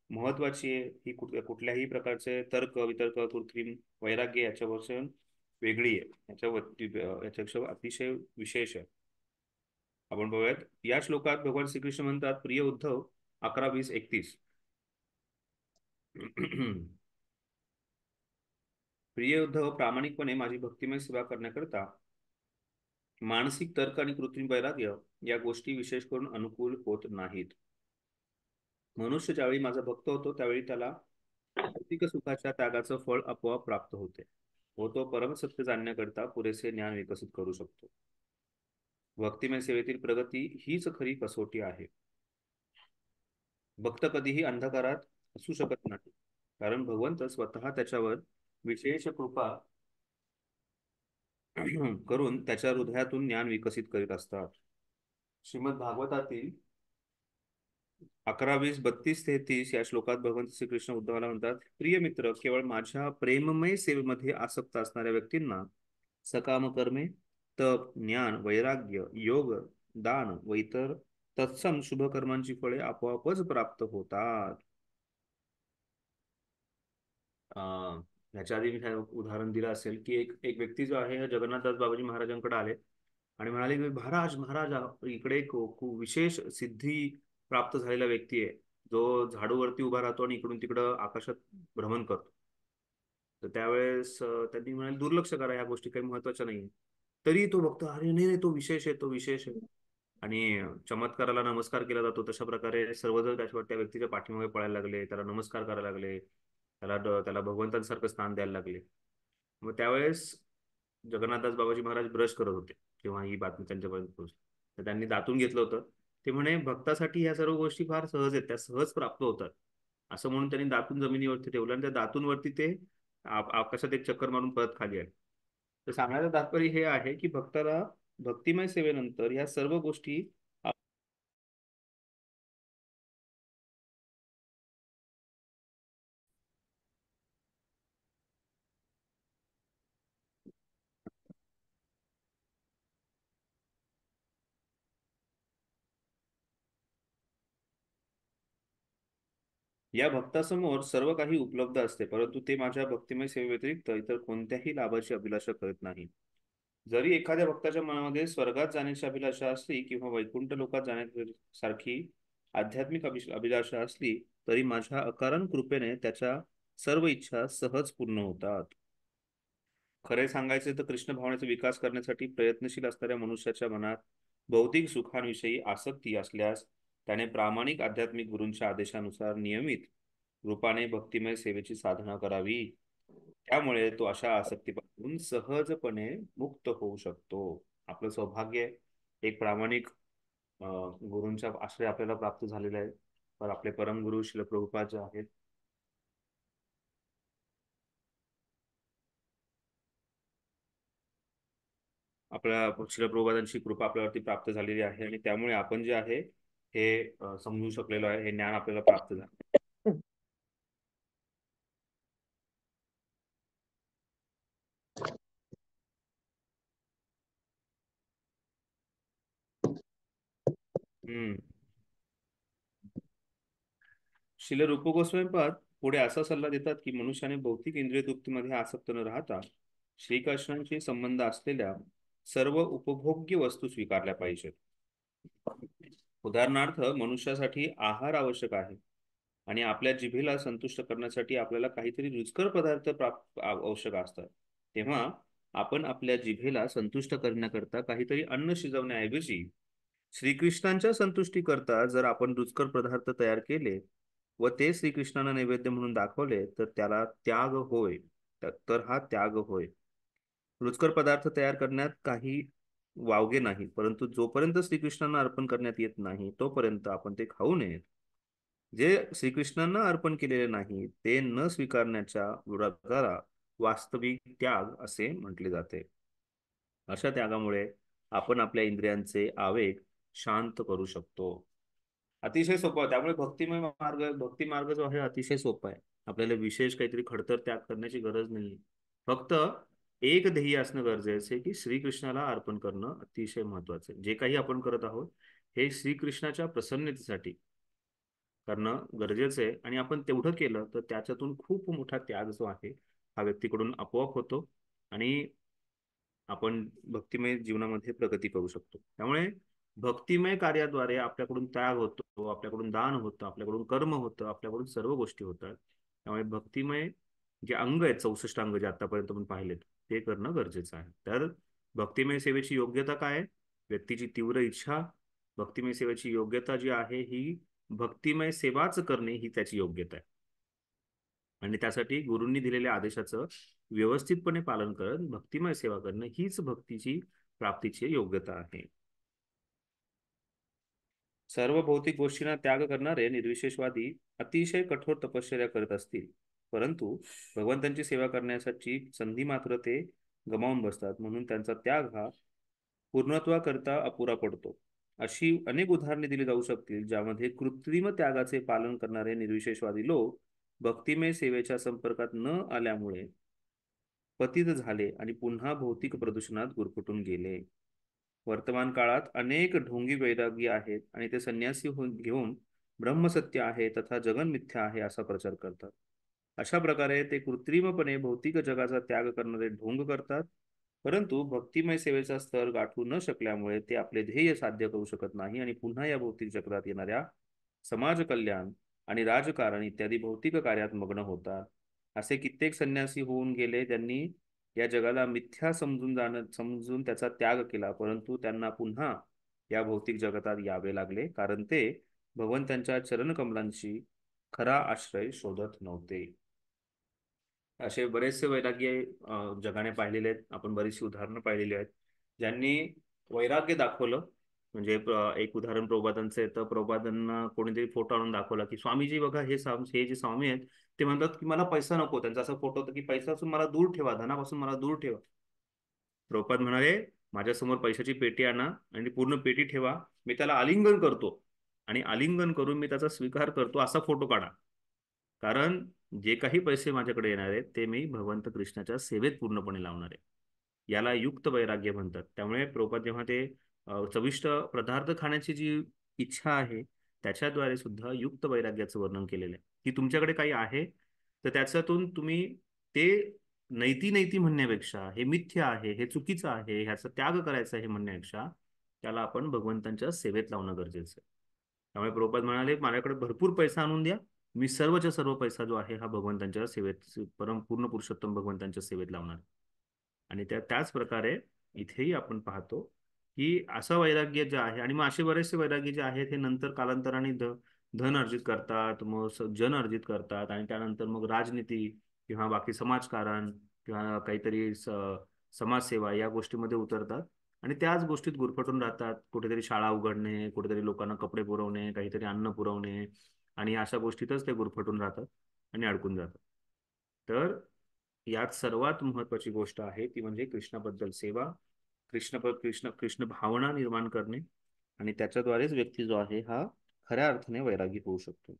[SPEAKER 1] महत्वाची आहे. ही कुठल्याही प्रकारचे तर्क वितर्क कृत्रिम वैराग्य याच्यापासून वेगळी आहे, याच्यापेक्षा अतिशय विशेष आहे. आपण बघूयात या श्लोकात भगवान श्रीकृष्ण म्हणतात, प्रिय उद्धव 11:20-31 प्रिय उद्धव, प्रामाणिकपणे माझी भक्तिमय सेवा करण्याकरता मानसिक तर्क आणि कृत्रिम वैराग्य या गोष्टी विशेष करून अनुकूल होत नाहीत. मनुष्य ज्यावेळी माझा भक्त होतो त्यावेळी त्याला भौतिक सुखाच्या त्यागाचं फळ आपोआप प्राप्त होते व तो परमसत्य जाणण्याकरता पुरेसे ज्ञान विकसित करू शकतो. भक्तिमय सेवेतील प्रगती हीच खरी कसोटी आहे. भक्त कधीही अंधकारात असू शकत नाही कारण भगवंत स्वतः त्याच्यावर विशेष कृपा करून त्याच्या हृदयातून ज्ञान विकसित करीत असतात. श्रीमद भागवतातील 11:20-32-33 या श्लोकात भगवंत श्रीकृष्ण उद्धवाला म्हणतात, प्रिय मित्र, केवळ माझ्या प्रेममय सेवेमध्ये आसक्त असणाऱ्या व्यक्तींना सकाम कर्मे, तप, ज्ञान, वैराग्य, योग, दान व इतर तत्सम शुभ कर्मांची फळे आपोआपच प्राप्त होतात. ह्याच्या आधी मी उदाहरण दिलं असेल की एक एक व्यक्ती जो आहे जगन्नाथदास बाबाजी महाराजांकडे आले आणि म्हणाले की महाराज महाराज इकडे एक खूप विशेष सिद्धी प्राप्त झालेला व्यक्ती आहे जो झाडूवरती उभा राहतो आणि इकडून तिकडं आकाशात भ्रमण करतो. तर त्यावेळेस त्यांनी म्हणाले दुर्लक्ष करा, ह्या गोष्टी काही महत्वाच्या नाही. तरी तो बघतो, अरे नाही नाही, तो विशेष आहे, तो विशेष आहे. आणि चमत्काराला नमस्कार केला जातो. तशा प्रकारे सर्वजण त्या व्यक्तीच्या पाठीमागे पळायला लागले, त्याला नमस्कार करायला लागले, त्याला भगवंतांसारखं स्थान द्यायला लागले. मग त्यावेळेस जगन्नाथदास बाबाजी महाराज ब्रश करत होते तेव्हा ही बातमी त्यांच्यापर्यंत पोहोचली. तर त्यांनी दातून घेतलं होतं. ते म्हणे भक्तासाठी ह्या सर्व गोष्टी फार सहज आहेत, त्या सहज प्राप्त होतात असं म्हणून त्यांनी दातून जमिनीवरती ठेवलं आणि त्या दातूनवरती ते आकाशात एक चक्कर मारून परत खाली आले. तर सांगण्याचं तात्पर्य हे आहे की भक्ताला भक्तिमय सेवेनंतर ह्या सर्व गोष्टी या भक्तासमोर सर्व काही उपलब्ध असते, परंतु ते माझ्या भक्तिमय सेवेव्यतिरिक्त इतर कोणत्याही लाभाची अभिलाषा करत नाही. जरी एखाद्या भक्ताच्या मनामध्ये स्वर्गात जाण्याची अभिलाषा असली किंवा वैकुंठ लोकात जाण्यासारखी आध्यात्मिक अभिलाषा असली तरी माझ्या अकारण कृपेने त्याच्या सर्व इच्छा सहज पूर्ण होतात. खरे सांगायचे तर कृष्ण भावनेचा विकास करण्यासाठी प्रयत्नशील असणाऱ्या मनुष्याच्या मनात भौतिक सुखांविषयी आसक्ती असल्यास त्याने प्रामाणिक आध्यात्मिक गुरूंच्या आदेशानुसार नियमित रूपाने भक्तिमय सेवेची साधना करावी. त्यामुळे तो अशा आसक्तीपासून सहजपणे मुक्त होऊ शकतो. आपलं सौभाग्य एक प्रामाणिक गुरूंचा आश्रय आपल्याला प्राप्त झालेला आहे. तर आपले परमगुरु श्रील प्रभुपाद जे आहेत, आपल्या श्रील प्रभुपादांची कृपा आपल्यावरती प्राप्त झालेली आहे आणि त्यामुळे आपण जे आहे हे समजू शकलेलो आहे. हे ज्ञान आपल्याला प्राप्त झालं. हम्म. श्रील रूप गोस्वामीपाद पुढे असा सल्ला देतात की मनुष्याने भौतिक इंद्रिय तृप्तीमध्ये आसक्त न राहता श्रीकृष्णांशी संबंध असलेल्या सर्व उपभोग्य वस्तू स्वीकारल्या पाहिजेत. उदाहरणार्थ मनुष्यासाठी आहार आवश्यक आहे आणि आपल्या जिभेला संतुष्ट करण्यासाठी आपल्याला काहीतरी रुचकर पदार्थ आवश्यक असतात. तेव्हा आपण आपल्या जिभेला संतुष्ट करण्याकरता काहीतरी अन्न शिजवण्याऐवजी श्रीकृष्णांच्या संतुष्टीकरता जर आपण रुचकर पदार्थ तयार केले व ते श्रीकृष्णांना नैवेद्य म्हणून दाखवले तर त्याला त्याग होय. तर हा त्याग होय. रुचकर पदार्थ तयार करण्यात काही वावगे नाही, परंतु जोपर्यंत श्रीकृष्णांना अर्पण करण्यात येत नाही तोपर्यंत आपण ते खाऊ नयेत. जे श्रीकृष्णांना अर्पण केलेले नाही ते न स्वीकारण्याच्या व्रताला वास्तविक त्याग असे म्हटले जाते. अशा त्यागामुळे आपण आपल्या इंद्रियांचे आवेग शांत करू शकतो. अतिशय सोपं आहे. त्यामुळे भक्ती मार्ग जो आहे अतिशय सोपा आहे. आपल्याला विशेष काहीतरी खडतर त्याग करण्याची गरज नाही. फक्त एक ध्येय असणं गरजेचं आहे की श्रीकृष्णाला अर्पण करणं अतिशय महत्वाचं आहे. जे काही आपण करत आहोत हे श्रीकृष्णाच्या प्रसन्नतेसाठी करणं गरजेचं आहे आणि आपण तेवढं केलं तर त्याच्यातून खूप मोठा त्याग जो आहे हा व्यक्तीकडून आपोआप होतो आणि आपण भक्तिमय जीवनामध्ये प्रगती करू शकतो. त्यामुळे भक्तिमय कार्याद्वारे आपल्याकडून त्याग होतो, आपल्याकडून दान होतं, आपल्याकडून कर्म होतं, आपल्याकडून सर्व गोष्टी होतात. त्यामुळे भक्तिमय जे अंग आहेत 64 अंग जे आतापर्यंत आपण पाहिलेत ते करणं गरजेचं आहे. तर भक्तिमय सेवेची योग्यता काय? व्यक्तीची तीव्र इच्छा. भक्तिमय सेवेची योग्यता जी आहे ही भक्तिमय सेवाच करणे ही त्याची योग्यता आहे आणि त्यासाठी गुरूंनी दिलेल्या आदेशाचं व्यवस्थितपणे पालन करत भक्तिमय सेवा करणं हीच भक्तीची प्राप्तीची योग्यता आहे. सर्व भौतिक गोष्टींना त्याग करणारे निर्विशेषवादी अतिशय कठोर तपश्चर्या करत असतील, परंतु भगवंतांची सेवा करण्यासाठी संधी मात्र ते गमावून बसतात, म्हणून त्यांचा त्याग हा पूर्णत्वाकरता अपुरा पडतो. अशी अनेक उदाहरणे दिली जाऊ शकतील ज्यामध्ये कृत्रिम त्यागाचे पालन करणारे निर्विशेषवादी लोक भक्तिमय सेवेच्या संपर्कात न आल्यामुळे पतित झाले आणि पुन्हा भौतिक प्रदूषणात गुरफटून गेले. वर्तमान काळात अनेक ढोंगी वैरागी आहेत आणि ते संन्यासी घेऊन ब्रह्मसत्य आहे तथा जगन मिथ्या आहे असा प्रचार करतात. अशा प्रकारे ते कृत्रिमपणे भौतिक जगाचा त्याग करणारे ढोंग करतात, परंतु भक्तिमय सेवेचा स्तर गाठू न शकल्यामुळे ते आपले ध्येय साध्य करू शकत नाही आणि पुन्हा या भौतिक जगतात येणाऱ्या समाज कल्याण आणि राजकारण इत्यादी भौतिक कार्यात मग्न होतात. असे कित्येक संन्यासी होऊन गेले ज्यांनी या जगाला मिथ्या समजून त्याचा त्याग केला, परंतु त्यांना पुन्हा या भौतिक जगतात यावे लागले कारण ते भगवंतांच्या चरणकमलांशी खरा आश्रय शोधत नव्हते. असे बरेचसे वैराग्य जगाने पाहिलेले आहेत. आपण बरीचशी उदाहरणं पाहिलेली आहेत ज्यांनी वैराग्य दाखवलं. म्हणजे एक उदाहरण प्रभुपादांचं आहे. तर प्रभुपादांना कोणीतरी फोटो आणून दाखवला की स्वामीजी बघा हे जे स्वामी आहेत ते म्हणतात की मला पैसा नको. त्यांचा असा फोटो होता की पैशापासून मला दूर ठेवा, धनापासून मला दूर ठेवा. प्रभुपाद म्हणाले माझ्यासमोर पैशाची पेटी आणा आणि पूर्ण पेटी ठेवा, मी त्याला आलिंगन करतो आणि आलिंगन करून मी त्याचा स्वीकार करतो असा फोटो काढा. कारण जे काही पैसे माझ्याकडे येणार आहेत ते मी भगवंत कृष्णाच्या सेवेत पूर्णपणे लावणार आहे. याला युक्त वैराग्य म्हणतात. त्यामुळे प्रभुपाद जेव्हा ते चविष्ट पदार्थ खाण्याची जी इच्छा आहे त्याच्याद्वारे सुद्धा युक्त वैराग्याचं वर्णन केलेलं आहे की तुमच्याकडे काही आहे तर त्याच्यातून तुम्ही ते नैती नैती म्हणण्यापेक्षा हे मिथ्य आहे, हे चुकीचं आहे, ह्याचा त्याग करायचा हे म्हणण्यापेक्षा त्याला आपण भगवंतांच्या सेवेत लावणं गरजेचं आहे. त्यामुळे प्रभुपाद म्हणाले माझ्याकडे भरपूर पैसा आणून द्या, मी सर्वच्या सर्व पैसा जो आहे हा भगवंतांच्या सेवेत पूर्ण पुरुषोत्तम भगवंतांच्या सेवेत लावणार. आणि त्याच प्रकारे इथेही आपण पाहतो की असं वैराग्य जे आहे आणि मग असे बरेचसे वैराग्य जे आहेत हे नंतर कालांतराने धन अर्जित करतात, मग जन अर्जित करतात, आणि त्यानंतर मग राजनीती किंवा बाकी समाजकारण किंवा काहीतरी समाजसेवा या गोष्टीमध्ये उतरतात आणि त्याच गोष्टीत गुरफटून राहतात. कुठेतरी शाळा उघडणे, कुठेतरी लोकांना कपडे पुरवणे, काहीतरी अन्न पुरवणे, आणि अशा गोष्टीतच ते गुरफटून राहतात आणि अडकून जातात. तर यात सर्वात महत्वाची गोष्ट आहे ती म्हणजे कृष्णाबद्दल सेवा, कृष्ण भावना निर्माण करणे, आणि त्याच्याद्वारेच व्यक्ती जो आहे हा खऱ्या अर्थाने वैरागी होऊ शकतो.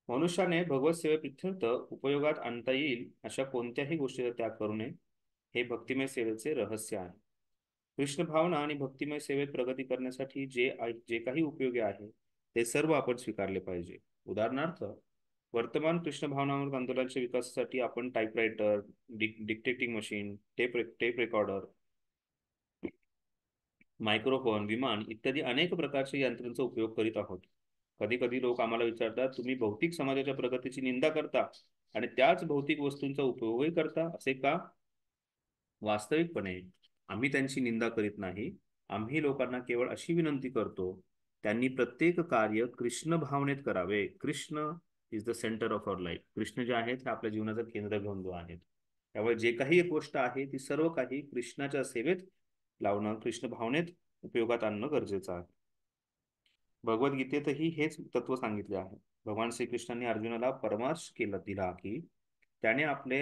[SPEAKER 1] मनुष्याने भगवत सेवेप्रित्यर्थ उपयोगात आणता येईल अशा कोणत्याही गोष्टीचा त्याग करू नये, हे भक्तिमय सेवेचे रहस्य आहे. कृष्ण भावना आणि भक्तिमय सेवेत प्रगती करण्यासाठी जे काही उपयोगी आहे ते सर्व आपण स्वीकारले पाहिजे. उदाहरणार्थ, वर्तमान कृष्ण भावनामृत आंदोलनाच्या विकासासाठी आपण typewriter, dictating machine, tape recorder, microphone, विमान इत्यादी अनेक प्रकारच्या यंत्रांचा उपयोग करीत आहोत. कधी कधी लोक आम्हाला विचारतात, तुम्ही भौतिक समाजाच्या प्रगतीची निंदा करता आणि त्याच भौतिक वस्तूंचा उपयोगही करता, असे का? वास्तविकपणे आम्ही त्यांची निंदा करीत नाही. आम्ही लोकांना केवळ अशी विनंती करतो, त्यांनी प्रत्येक कार्य कृष्ण भावनेत करावे. Krishna is the centre of our life. Krishna जे आहेत हे आपल्या जीवनाचं केंद्रबिंदू आहेत. त्यामुळे जे काही एक गोष्ट आहे ती सर्व काही कृष्णाच्या सेवेत लावणं, कृष्ण भावनेत उपयोगात आणणं गरजेचं आहे. भगवद्गीतेतही हेच तत्व सांगितले आहे. भगवान श्रीकृष्णांनी अर्जुनाला परामर्श दिला की त्याने आपले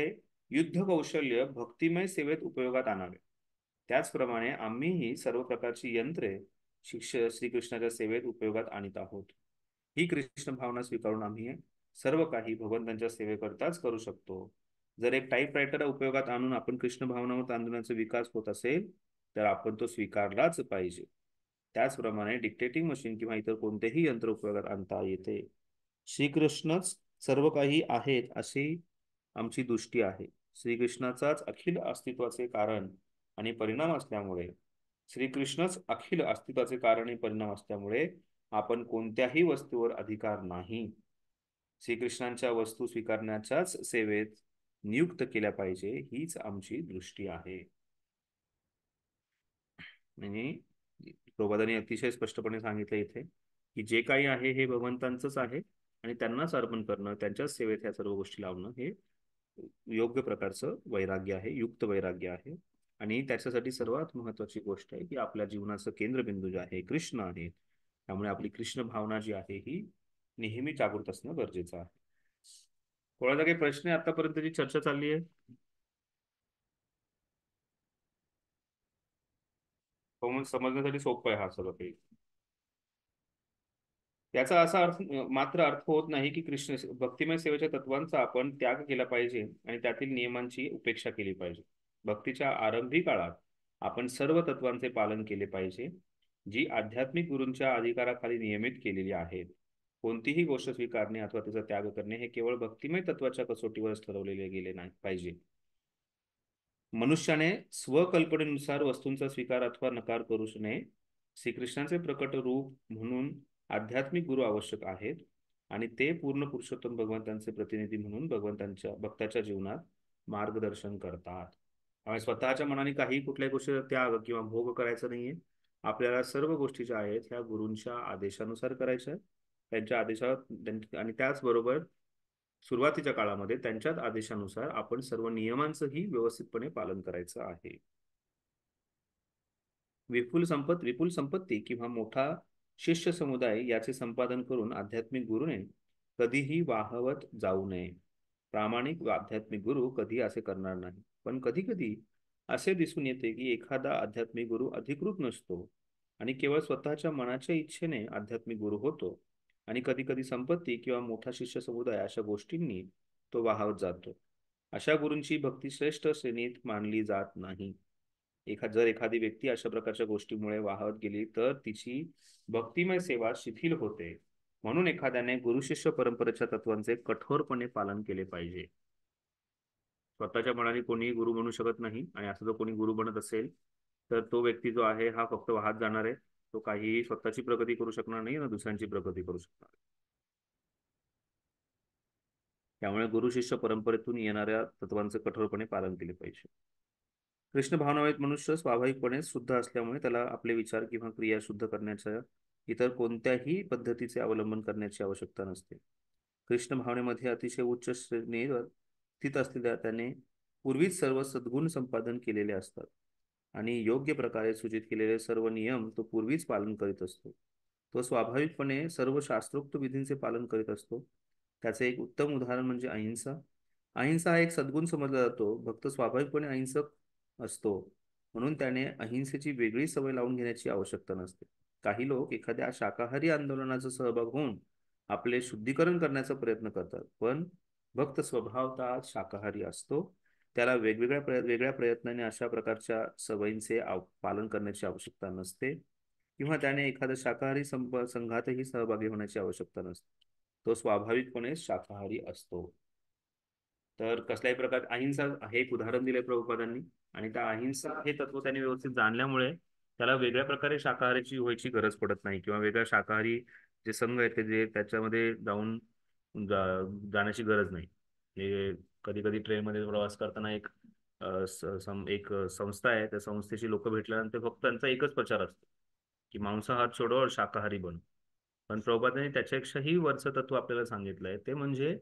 [SPEAKER 1] युद्ध कौशल्य भक्तिमय सेवेत उपयोगात आणावे. त्याचप्रमाणे आम्हीही सर्व प्रकारची यंत्रे श्रीकृष्णाच्या सेवेत उपयोगात आणत आहोत. ही कृष्ण भावना स्वीकारून आम्ही सर्व काही भगवंतांच्या सेवेकरताच करू शकतो. जर एक टाईपरायटर उपयोगात आणून आपण कृष्ण भावनावर आंदोलनाचा विकास होत असेल तर आपण तो स्वीकारलाच पाहिजे. त्याचप्रमाणे डिक्टेटिंग मशीन किंवा इतर कोणतेही यंत्र उपयोगात आणता येते. श्रीकृष्णच सर्व काही आहेत अशी आमची दृष्टी आहे. श्रीकृष्णाचाच अखिल अस्तित्वाचे कारण आणि परिणाम असल्यामुळे आपण कोणत्याही वस्तूवर अधिकार नाही. श्रीकृष्णांच्या वस्तू स्वीकारण्याच्याच सेवेत नियुक्त केल्या पाहिजे, हीच आमची दृष्टी आहे. म्हणजे प्रभुपादांनी अतिशय स्पष्टपणे सांगितलं इथे की जे काही आहे हे भगवंतांचंच आहे आणि त्यांनाच अर्पण करणं, त्यांच्याच सेवेत ह्या सर्व गोष्टी लावणं हे योग्य प्रकारचं वैराग्य आहे, युक्त वैराग्य आहे. आणि त्याच्यासाठी सर्वात महत्वाची गोष्ट आहे की आपल्या जीवनाचं केंद्रबिंदू जे आहे कृष्ण आहे. त्यामुळे आपली कृष्ण भावना जी आहे ही नेहमी जागृत असणं गरजेचं आहे. कोणाचा काही प्रश्न आहे? आतापर्यंत जी चर्चा चालली आहे समजण्यासाठी सोपं आहे हा सगळं काही. याचा असा मात्र अर्थ होत नाही की कृष्ण भक्तिमय सेवेच्या तत्वांचा आपण त्याग केला पाहिजे आणि त्यातील नियमांची उपेक्षा केली पाहिजे. भक्तीच्या आरंभी काळात आपण सर्व तत्वांचे पालन केले पाहिजे, जी आध्यात्मिक गुरूंच्या अधिकाराखाली नियमित केलेली आहेत. कोणतीही गोष्ट स्वीकारणे अथवा तिचा त्याग करणे हे केवळ भक्तिमय तत्वाच्या कसोटीवरच ठरवलेले गेले नाही पाहिजे. मनुष्याने स्वकल्पनेनुसार वस्तूंचा स्वीकार अथवा नकार करू नये. श्रीकृष्णाचे प्रकट रूप म्हणून आध्यात्मिक गुरु आवश्यक आहेत आणि ते पूर्ण पुरुषोत्तम भगवंतांचे प्रतिनिधी म्हणून भक्ताच्या जीवनात मार्गदर्शन करतात. आणि स्वतःच्या मनाने काही कुठल्याही गोष्टीचा त्याग किंवा भोग करायचा नाहीये. आपल्याला सर्व गोष्टी ज्या आहेत ह्या गुरूंच्या आदेशानुसार करायच्या, त्यांच्या आदेशात, आणि त्याचबरोबर सुरुवातीच्या काळामध्ये त्यांच्याच आदेशानुसार आपण सर्व नियमांचंही व्यवस्थितपणे पालन करायचं आहे. विपुल संपत्ती किंवा मोठा शिष्य समुदाय याचे संपादन करून आध्यात्मिक गुरुने कधीही वाहवत जाऊ नये. प्रामाणिक आध्यात्मिक गुरु कधी असे करणार नाही. पण कधी कधी असे दिसून येते की एखादा आध्यात्मिक गुरु अधिकृत नसतो आणि केवळ स्वतःच्या मनाच्या इच्छेने आध्यात्मिक गुरु होतो, आणि कधी कधी संपत्ती किंवा मोठा शिष्य समुदाय अशा गोष्टींनी तो वाहवत जातो. अशा गुरूंची भक्ती श्रेष्ठ श्रेणीत मानली जात नाही. जर एखादी व्यक्ती अशा प्रकारच्या गोष्टीमुळे वाहत गेली तर तिची भक्तिमय सेवा शिथिल होते. म्हणून एखाद्याने गुरु शिष्य परंपरेच्या तत्वांचे कठोरपणे पालन केले पाहिजे. स्वतःच्या मनाने कोणीही गुरु बनू शकत नाही, आणि असं जर कोणी गुरु बनत असेल तर तो व्यक्ती जो आहे हा फक्त वाहत जाणार आहे. तो काहीही स्वतःची प्रगती करू शकणार नाही ना दुसऱ्यांची प्रगती करू शकणार. त्यामुळे गुरु शिष्य परंपरेतून येणाऱ्या तत्वांचे कठोरपणे पालन केले पाहिजे. कृष्ण भावनावेत मनुष्य स्वाभाविकपणे शुद्ध असल्यामुळे त्याला आपले विचार किंवा क्रिया शुद्ध करण्याच्या इतर कोणत्याही पद्धतीचे अवलंबन करण्याची आवश्यकता नसते. कृष्ण भावनेमध्ये अतिशय उच्च श्रेणीवर स्थित असलेल्या त्याने पूर्वीच सर्व सद्गुण संपादन केलेले असतात आणि योग्य प्रकारे सूचित केलेले सर्व नियम तो पूर्वीच पालन करीत असतो. तो स्वाभाविकपणे सर्व शास्त्रोक्त विधींचे पालन करीत असतो. त्याचे एक उत्तम उदाहरण म्हणजे अहिंसा. अहिंसा हा एक सद्गुण समजला जातो. भक्त स्वाभाविकपणे अहिंसक असतो, म्हणून त्याने अहिंसेची वेगळी सवय लावून घेण्याची आवश्यकता नसते. काही लोक एखाद्या शाकाहारी आंदोलनाचा सहभाग होऊन आपले शुद्धीकरण करण्याचा प्रयत्न करतात, पण भक्त स्वभावतः शाकाहारी असतो. त्याला वेगळ्या प्रयत्नाने अशा प्रकारच्या सवयींचे पालन करण्याची आवश्यकता नसते किंवा त्याने एखाद्या शाकाहारी संघातही सहभागी होण्याची आवश्यकता नसते. तो स्वाभाविकपणे शाकाहारी असतो. तर कसल्याही प्रकार अहिंसा हे एक उदाहरण दिले प्रभुपादांनी, आणि त्या अहिंसा हे तत्व त्यांनी व्यवस्थित जाणल्यामुळे त्याला वेगळ्या प्रकारे शाकाहारीची व्हायची गरज पडत नाही किंवा वेगळ्या शाकाहारी जे संघ आहेत ते जे त्याच्यामध्ये जाण्याची गरज नाही. हे कधी कधी ट्रेनमध्ये प्रवास करताना एक संस्था आहे, त्या संस्थेची लोक भेटल्यानंतर फक्त त्यांचा एकच प्रचार असतो की मांसाहार सोडो और शाकाहारी बनो. पण प्रभुपादांनी त्याच्यापेक्षाही वरचं तत्व आपल्याला सांगितलंय, ते म्हणजे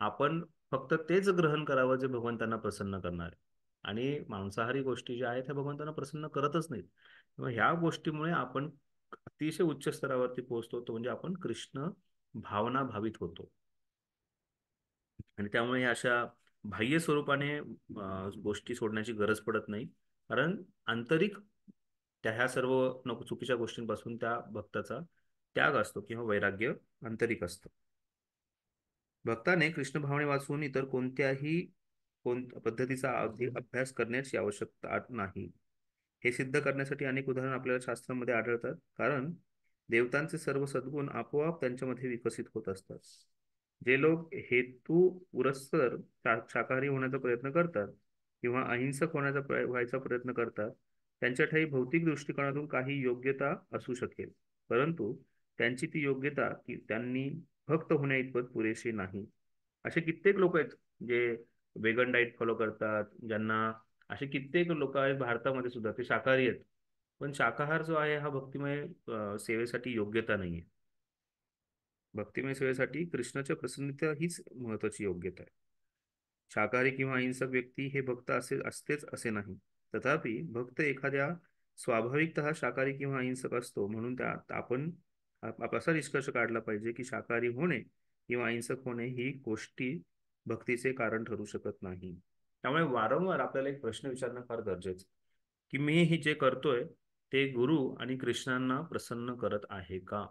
[SPEAKER 1] आपण फक्त तेच ग्रहण करावं जे भगवंतांना प्रसन्न करणार आहे. आणि मांसाहारी गोष्टी ज्या आहेत त्या भगवंतांना प्रसन्न करतच नाहीत. तेव्हा ह्या गोष्टीमुळे आपण अतिशय उच्च स्तरावरती पोहोचतो, तो म्हणजे आपण कृष्ण भावना भावित होतो. आणि त्यामुळे अशा बाह्य स्वरूपाने गोष्टी सोडण्याची गरज पडत नाही, कारण आंतरिक त्या ह्या सर्व नको चुकीच्या गोष्टींपासून त्या भक्ताचा त्याग असतो किंवा वैराग्य आंतरिक असतं. भक्ताने कृष्ण भावने वाचून इतर कोण पद्धतीचा अभ्यास करण्याची आवश्यकता नाही. हे सिद्ध करण्यासाठी अनेक उदाहरण आपल्याला शास्त्रामध्ये आढळतात, कारण देवतांचे सर्व सद्गुण आपोआप त्यांच्यामध्ये विकसित होत असतात. जे लोक हेतू पुरस्सर शाकाहारी होण्याचा प्रयत्न करतात किंवा अहिंसक व्हायचा प्रयत्न करतात, त्यांच्या ठायी भौतिक दृष्टिकोनातून काही योग्यता असू शकेल, परंतु त्यांची ती योग्यता त्यांनी भक्त होण्या इतपत पुरेशी नाही. असे कित्येक लोक आहेत जे वेगन डाईट फॉलो करतात, ज्यांना असे कित्येक लोक आहेत भारतामध्ये सुद्धा ते शाकाहारी आहेत, पण शाकाहार जो आहे हा भक्तिमय सेवेसाठी योग्यता नाहीये. भक्तिमय सेवेसाठी कृष्णाच्या प्रसन्नता हीच महत्वाची योग्यता आहे. शाकाहारी किंवा अहिंसक व्यक्ती हे भक्त असतेच असे नाही. तथापि भक्त एखाद्या स्वाभाविकतः शाकाहारी किंवा अहिंसक असतो, म्हणून आपण असा निष्कर्ष काढला पाहिजे की शाकाहारी होणे किंवा अहिंसक होणे ही गोष्टी भक्तीचे कारण ठरू शकत नाही. त्यामुळे वारंवार आपल्याला एक प्रश्न विचारणं फार गरजेचं की मी हे जे करतोय ते गुरु आणि कृष्णांना प्रसन्न करत आहे का.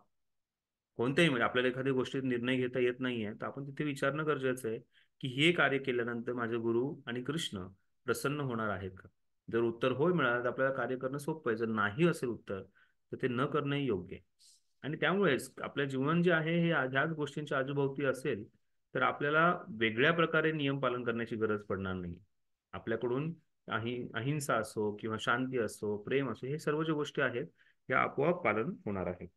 [SPEAKER 1] कोणत्याही म्हणजे आपल्याला एखाद्या गोष्टीत निर्णय घेता येत नाहीये, तर आपण तिथे विचारणं गरजेचं आहे की हे कार्य केल्यानंतर माझे गुरु आणि कृष्ण प्रसन्न होणार आहेत का. जर उत्तर होय मिळालं तर आपल्याला कार्य करणं सोपं आहे. जर नाही असेल उत्तर तर ते न करणंही योग्य आहे. आणि त्यामुळेच आपलं जीवन जे आहे हे ह्याच गोष्टींच्या आजूभोवती असेल तर आपल्याला वेगळ्या प्रकारे नियम पालन करण्याची गरज पडणार नाही. आपल्याकडून अहिंसा असो किंवा शांती असो, प्रेम असो, हे सर्व ज्या गोष्टी आहेत या आपोआप पालन होणार आहेत.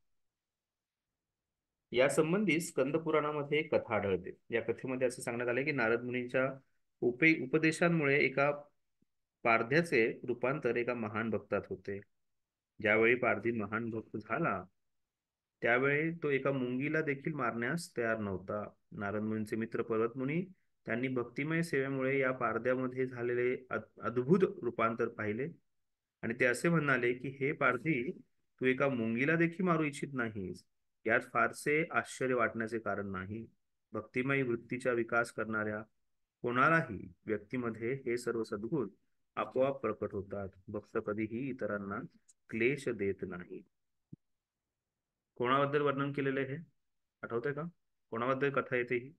[SPEAKER 1] या संबंधी स्कंद पुराणामध्ये एक कथा आढळते. या कथेमध्ये असं सांगण्यात आले की नारद मुनींच्या उपदेशांमुळे एका पारध्याचे रूपांतर एका महान भक्तात होते. ज्यावेळी पारधी महान भक्त झाला त्यावेळी तो एका मुंगीला देखील मारण्यास तयार नव्हता. नारद मुनींचे मित्र पर्वत मुनी त्यांनी भक्तिमय सेवेमुळे या पारध्यामध्ये झालेले अद्भुत रूपांतर पाहिले आणि ते असे म्हणाले की हे पारधी, तू एका मुंगीला देखील मारू इच्छित नाहीस, यात फारसे आश्चर्य वाटण्याचे कारण नाही. भक्तिमय वृत्तीचा विकास करणाऱ्या कोणालाही व्यक्तीमध्ये हे सर्व सद्गुण आपोआप प्रकट होतात. भक्त कधीही इतरांना क्लेश देत नाही. कोणाबद्दल वर्णन केलेले हे आठवतंय का? कोणाबद्दल कथा येते ही?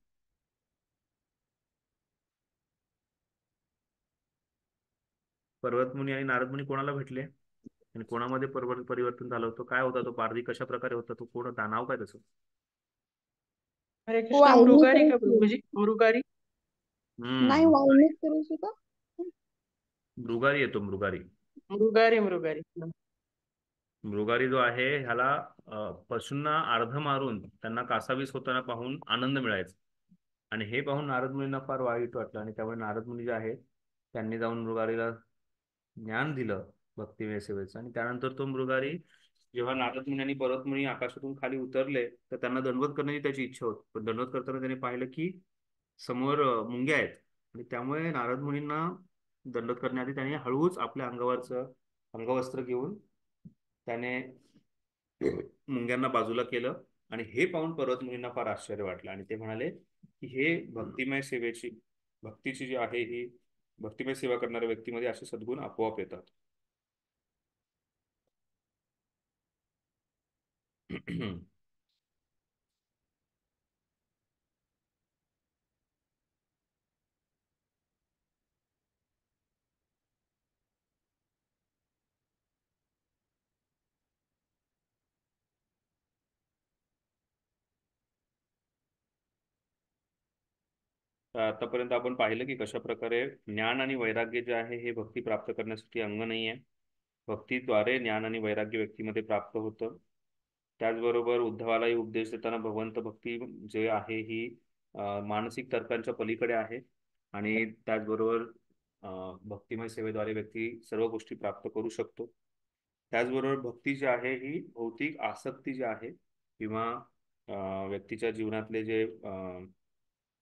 [SPEAKER 1] पर्वतमुनी आणि नारदमुनी कोणाला भेटले आणि कोणामध्ये परिवर्तन झालं होतं? काय होता तो पारधी, कशा प्रकारे होता तो? कोण होता? नाव काय त्याचं?
[SPEAKER 2] हरे कृष्णा. मृगारी का प्रभूजी? मृगारी नाही,
[SPEAKER 1] हम्म
[SPEAKER 2] वाल्मिक ऋषी का?
[SPEAKER 1] मृगारी येतो. मृगारी
[SPEAKER 2] मृगारी मृगारी
[SPEAKER 1] मृगारी जो आहे ह्याला पशूंना अर्ध मारून त्यांना कासावीस होताना पाहून आनंद मिळायचा, आणि हे पाहून नारद मुनींना फार वाईट वाटलं, आणि त्यामुळे नारद मुनी जे आहेत त्यांनी जाऊन मृगारीला ज्ञान दिलं भक्तिमय सेवेचं, आणि त्यानंतर तो मृगारी जेव्हा नारद मुनी आणि पर्वत मुनी आकाशातून खाली उतरले तर त्यांना दंडवत करण्याची त्याची इच्छा होती, पण दंडवत करताना त्याने पाहिलं की समोर मुंग्या आहेत, आणि त्यामुळे नारद मुनींना दंडवत करण्याआधी त्याने हळूच आपल्या अंगावरचं अंगवस्त्र घेऊन त्याने मुंग्यांना बाजूला केलं. आणि हे पाहून पर्वत मुनींना फार आश्चर्य वाटलं, आणि ते म्हणाले की हे भक्तिमय सेवेची भक्तीची जी आहे ही भक्तिमय सेवा करणाऱ्या व्यक्तीमध्ये असे सद्गुण आपोआप येतात. तर आतापर्यंत आपण पाहिलं की कशा प्रकारे ज्ञान आणि वैराग्य जे आहे हे भक्ती प्राप्त करण्यासाठी अंग नाही आहे. भक्तीद्वारे ज्ञान आणि वैराग्य व्यक्तीमध्ये प्राप्त होतं. त्याचबरोबर उद्धवालाही उपदेश देताना भगवंत भक्ती जे आहे ही मानसिक तर्कांच्या पलीकडे आहे. आणि त्याचबरोबर भक्तिमय सेवेद्वारे व्यक्ती सर्व गोष्टी प्राप्त करू शकतो. त्याचबरोबर भक्ती जी आहे ही भौतिक आसक्ती जी आहे किंवा व्यक्तीच्या जीवनातले जे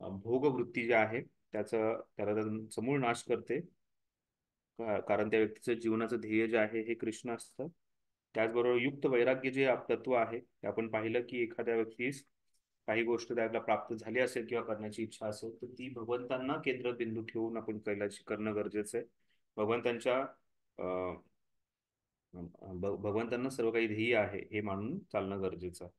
[SPEAKER 1] भोगवृत्ती जी आहे त्याला समूळ नाश करते. कारण त्या व्यक्तीचं जीवनाचं ध्येय जे आहे हे कृष्ण असतं. त्याचबरोबर युक्त वैराग्य जे तत्व आहे ते आपण पाहिलं की एखाद्या व्यक्तीस काही गोष्ट त्याला प्राप्त झाली असेल किंवा करण्याची इच्छा असेल तर ती भगवंतांना केंद्रबिंदू ठेवून आपण कैलाशी करणं गरजेचं आहे. भगवंतांच्या भगवंतांना सर्व काही ध्येय आहे हे मानून चालणं गरजेचं आहे.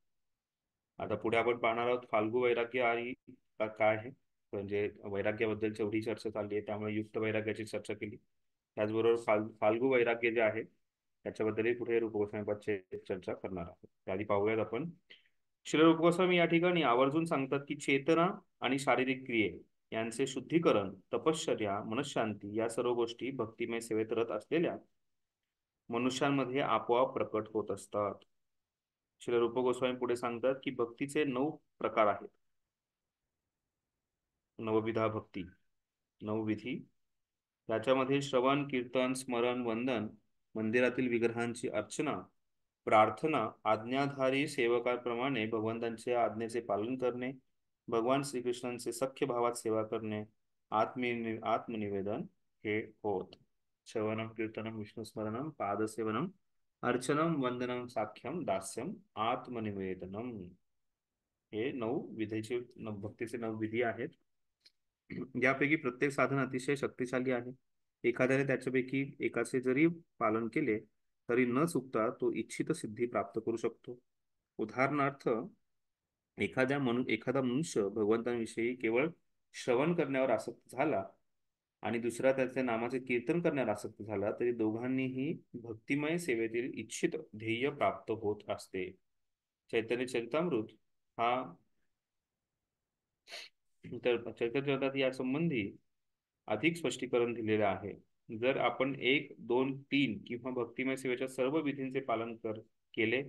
[SPEAKER 1] आता पुढे आपण पाहणार आहोत फाल्गू वैराग्य आणि काय आहे. म्हणजे वैराग्याबद्दलची एवढी चर्चा चालली आहे त्यामुळे युक्त वैराग्याची चर्चा केली. त्याचबरोबर फाल्गू वैराग्य जे आहे त्याच्याबद्दलही पुढे रूप गोस्वामी चर्चा करणार आहोत. त्याआधी पाहूयात आपण श्री रूप गोस्वामी या ठिकाणी आवर्जून सांगतात की चेतना आणि शारीरिक क्रिये यांचे शुद्धीकरण, तपश्चर्या, मनशांती या सर्व गोष्टी भक्तिमय सेवेत रत असलेल्या मनुष्यांमध्ये आपोआप प्रकट होत असतात. श्री रूप गोस्वामी पुढे सांगतात की भक्तीचे 9 प्रकार आहेत. नवविधा भक्ती, 9 विधी. त्याच्यामध्ये श्रवण, कीर्तन, स्मरण, वंदन, मंदिरातील विग्रहांची अर्चना, प्रार्थना, आज्ञाधारी सेवकाप्रमाणे भगवंतांच्या आज्ञेचे पालन करणे, भगवान श्रीकृष्णांचे सख्य भावात सेवा करणे, आत्मनिवेदन हे होत. श्रवणम, कीर्तनम, विष्णुस्मरणम, पादसेवनम, अर्चनम, वंदनम, साख्यम, दास्यम, आत्मनिवेदनम हे 9 विधीचे भक्तीचे 9 विधी आहेत. यापैकी प्रत्येक साधन अतिशय शक्तिशाली आहे. एखाद्याने त्याच्यापैकी एकाचे जरी पालन केले तरी न चुकता तो इच्छित सिद्धी प्राप्त करू शकतो. उदाहरणार्थ एखादा मनुष्य भगवंतांविषयी केवळ श्रवण करण्यावर आसक्त झाला आणि दुसरा त्याच्या नामाचे कीर्तन करण्यावर आसक्त झाला तरी दोघांनीही भक्तिमय सेवेतील इच्छित ध्येय प्राप्त होत असते. चैतन्य चरितामृत हा तर चैतन्यचरितात या संबंधी अधिक स्पष्टीकरण दिलेले आहे. जर आपण 1, 2, 3 किंवा भक्तिमय सेवेच्या सर्व विधींचे पालन केले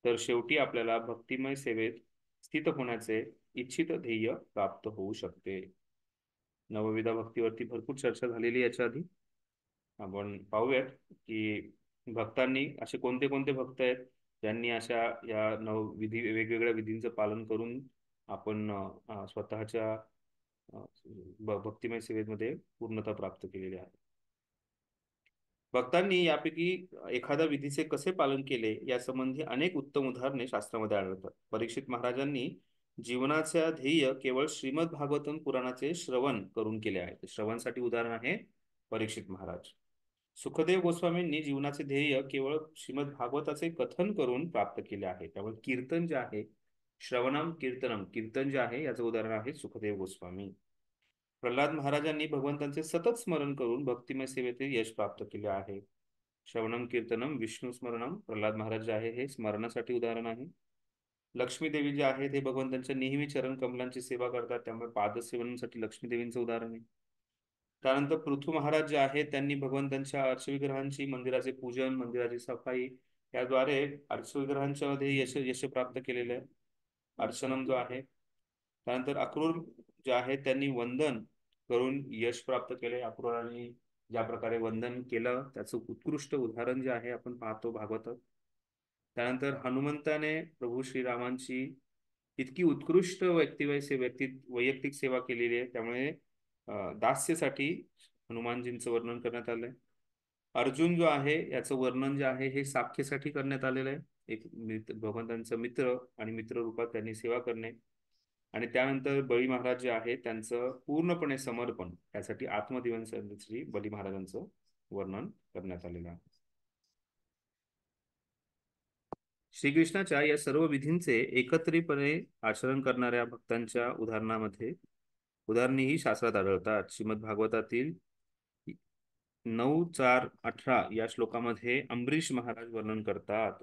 [SPEAKER 1] तर शेवटी आपल्याला भक्तिमय सेवेत स्थित होण्याचे इच्छित ध्येय प्राप्त होऊ शकते. नवविधा भक्तीवरती भरपूर चर्चा झालेली याच्या आधी. आपण पाहूयात की भक्तांनी असे कोणते कोणते भक्त आहेत ज्यांनी अशा या वेगवेगळ्या विधींचं पालन करून आपण स्वतःच्या भक्तिमय सेवेमध्ये पूर्णता प्राप्त केलेली आहे. भक्तांनी यापैकी एखाद्या विधीचे कसे पालन केले यासंबंधी अनेक उत्तम उदाहरणे शास्त्रामध्ये आढळतात. परीक्षित महाराजांनी जीवनाचे ध्येय केवळ श्रीमद भागवतम पुराणाचे श्रवण करून केले आहे. श्रवणसाठी उदाहरण आहे परीक्षित महाराज. सुखदेव गोस्वामींनी जीवनाचे ध्येय केवळ श्रीमद भागवताचे कथन करून प्राप्त केले आहे. त्यामुळे कीर्तन जे आहे श्रवणम कीर्तनम कीर्तन जे आहे याचं उदाहरण आहे सुखदेव गोस्वामी. प्रल्हाद महाराजांनी भगवंतांचे सतत स्मरण करून भक्तिमय सेवेतील यश प्राप्त केले आहे. श्रवणम कीर्तनम विष्णू स्मरणम प्रल्हाद महाराज जे आहे हे स्मरणासाठी उदाहरण आहे. लक्ष्मी देवी जे आहे ते भगवंतांच्या नेहमी चरण कमलांची सेवा करतात त्यामुळे पादसेवनासाठी लक्ष्मी देवींचं उदाहरण आहे. त्यानंतर पृथ्वी महाराज जे आहेत त्यांनी भगवंतांच्या अर्चविग्रहांची मंदिराचे पूजन, मंदिराची सफाई याद्वारे अर्चविग्रहांच्या मध्ये यश प्राप्त केलेले आहे. अर्चनम जो आहे. त्यानंतर अक्रूर जे आहे त्यांनी वंदन करून यश प्राप्त केले. अक्रूरांनी ज्या प्रकारे वंदन केलं त्याचं उत्कृष्ट उदाहरण जे आहे आपण पाहतो भागवतात. त्यानंतर हनुमंताने प्रभू श्रीरामांची इतकी उत्कृष्ट वैयक्तिक सेवा केलेली आहे, त्यामुळे दास्यसाठी हनुमानजींचं वर्णन करण्यात आलंय. अर्जुन जो आहे याचं वर्णन जे आहे हे साख्यसाठी करण्यात आलेलं आहे. एक भगवंतांचा मित्र आणि मित्र रूपात त्यांनी सेवा करणे. आणि त्यानंतर बळी महाराज जे आहे त्यांचं पूर्णपणे समर्पण यासाठी आत्मदिवसासाठी बली महाराजांचं वर्णन करण्यात आलेलं आहे. श्रीकृष्णाच्या या सर्व विधींचे एकत्रितपणे आचरण करणाऱ्या भक्तांच्या उदाहरणे ही शास्त्रात आढळतात. श्रीमद भागवतातील 9:4-18 या श्लोकामध्ये अंबरीश महाराज वर्णन करतात.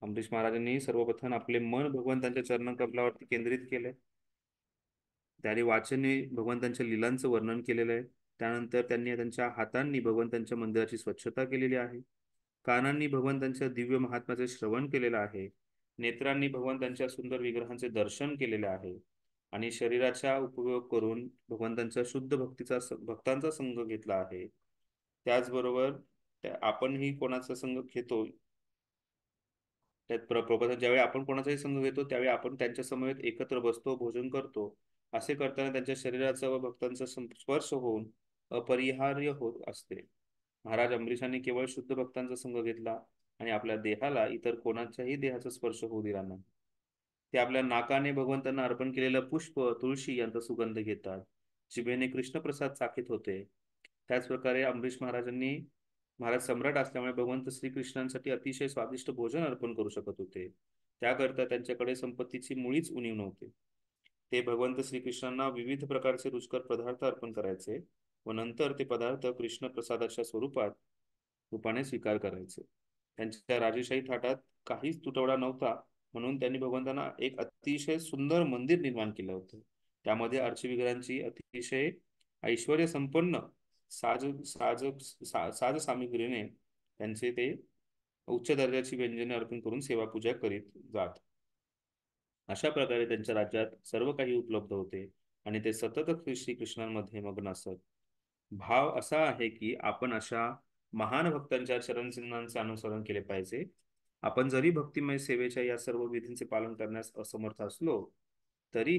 [SPEAKER 1] अंबरीश महाराजांनी सर्वप्रथम आपले मन भगवंतांच्या चरणकमलावरती केंद्रित केले. त्याने वाचने भगवंतांच्या लीलांचं वर्णन केलेलं आहे. त्यानंतर त्यांनी त्यांच्या हातांनी भगवंतांच्या मंदिराची स्वच्छता केलेली आहे. कानांनी भगवंतांच्या दिव्य महात्म्याचे श्रवण केलेलं आहे. नेत्रांनी भगवंतांच्या सुंदर विग्रहांचे दर्शन केलेले आहे. आणि शरीराचा उपयोग करून भगवंतांच्या शुद्ध भक्तांचा संग घेतला आहे. त्याचबरोबर आपणही कोणाचा संग घेतो, ज्यावेळी आपण कोणाचाही संग घेतो त्यावेळी आपण त्यांच्या समवेत एकत्र बसतो, भोजन करतो. असे करताना त्यांच्या शरीराचा व भक्तांचा स्पर्श होऊन अपरिहार्य होत असते. महाराज अंबरीशांनी केवळ शुद्ध भक्तांचा संग घेतला आणि आपल्या देहाला इतर कोणाच्याही देहाचा स्पर्श होऊ दिला नाही. ते आपल्या नाकाने भगवंतांना अर्पण केलेलं पुष्प, तुळशी यांचा सुगंध घेतात. जिभेने कृष्णप्रसाद चाखीत होते. त्याच प्रकारे अंबरीश महाराज सम्राट असल्यामुळे भगवंत श्रीकृष्णांसाठी अतिशय स्वादिष्ट भोजन अर्पण करू शकत होते. त्याकरता त्यांच्याकडे संपत्तीची मुळीच उणीव नव्हती. ते भगवंत श्रीकृष्णांना विविध प्रकारचे रुचकर पदार्थ अर्पण करायचे व नंतर ते पदार्थ कृष्ण प्रसादाच्या रूपाने स्वीकार करायचे. त्यांच्या राजेशाही थाटात काहीच तुटवडा नव्हता, म्हणून त्यांनी भगवंतांना एक अतिशय सुंदर मंदिर निर्माण केलं होतं. त्यामध्ये अर्चविग्रहांची अतिशय ऐश्वर्य संपन्न साज सामग्रीने त्यांचे ते उच्च दर्जाची व्यंजने अर्पण करून सेवा पूजा करीत जात. अशा प्रकारे त्यांच्या राज्यात सर्व काही उपलब्ध होते आणि ते सतत श्रीकृष्णांमध्ये मग्न असत. भाव असा आहे की आपण अशा महान भक्तांच्या चरणचिन्हांचे अनुसरण केले पाहिजे. आपण जरी भक्तिमय सेवेच्या या सर्व विधींचे पालन करण्यास असमर्थ असलो तरी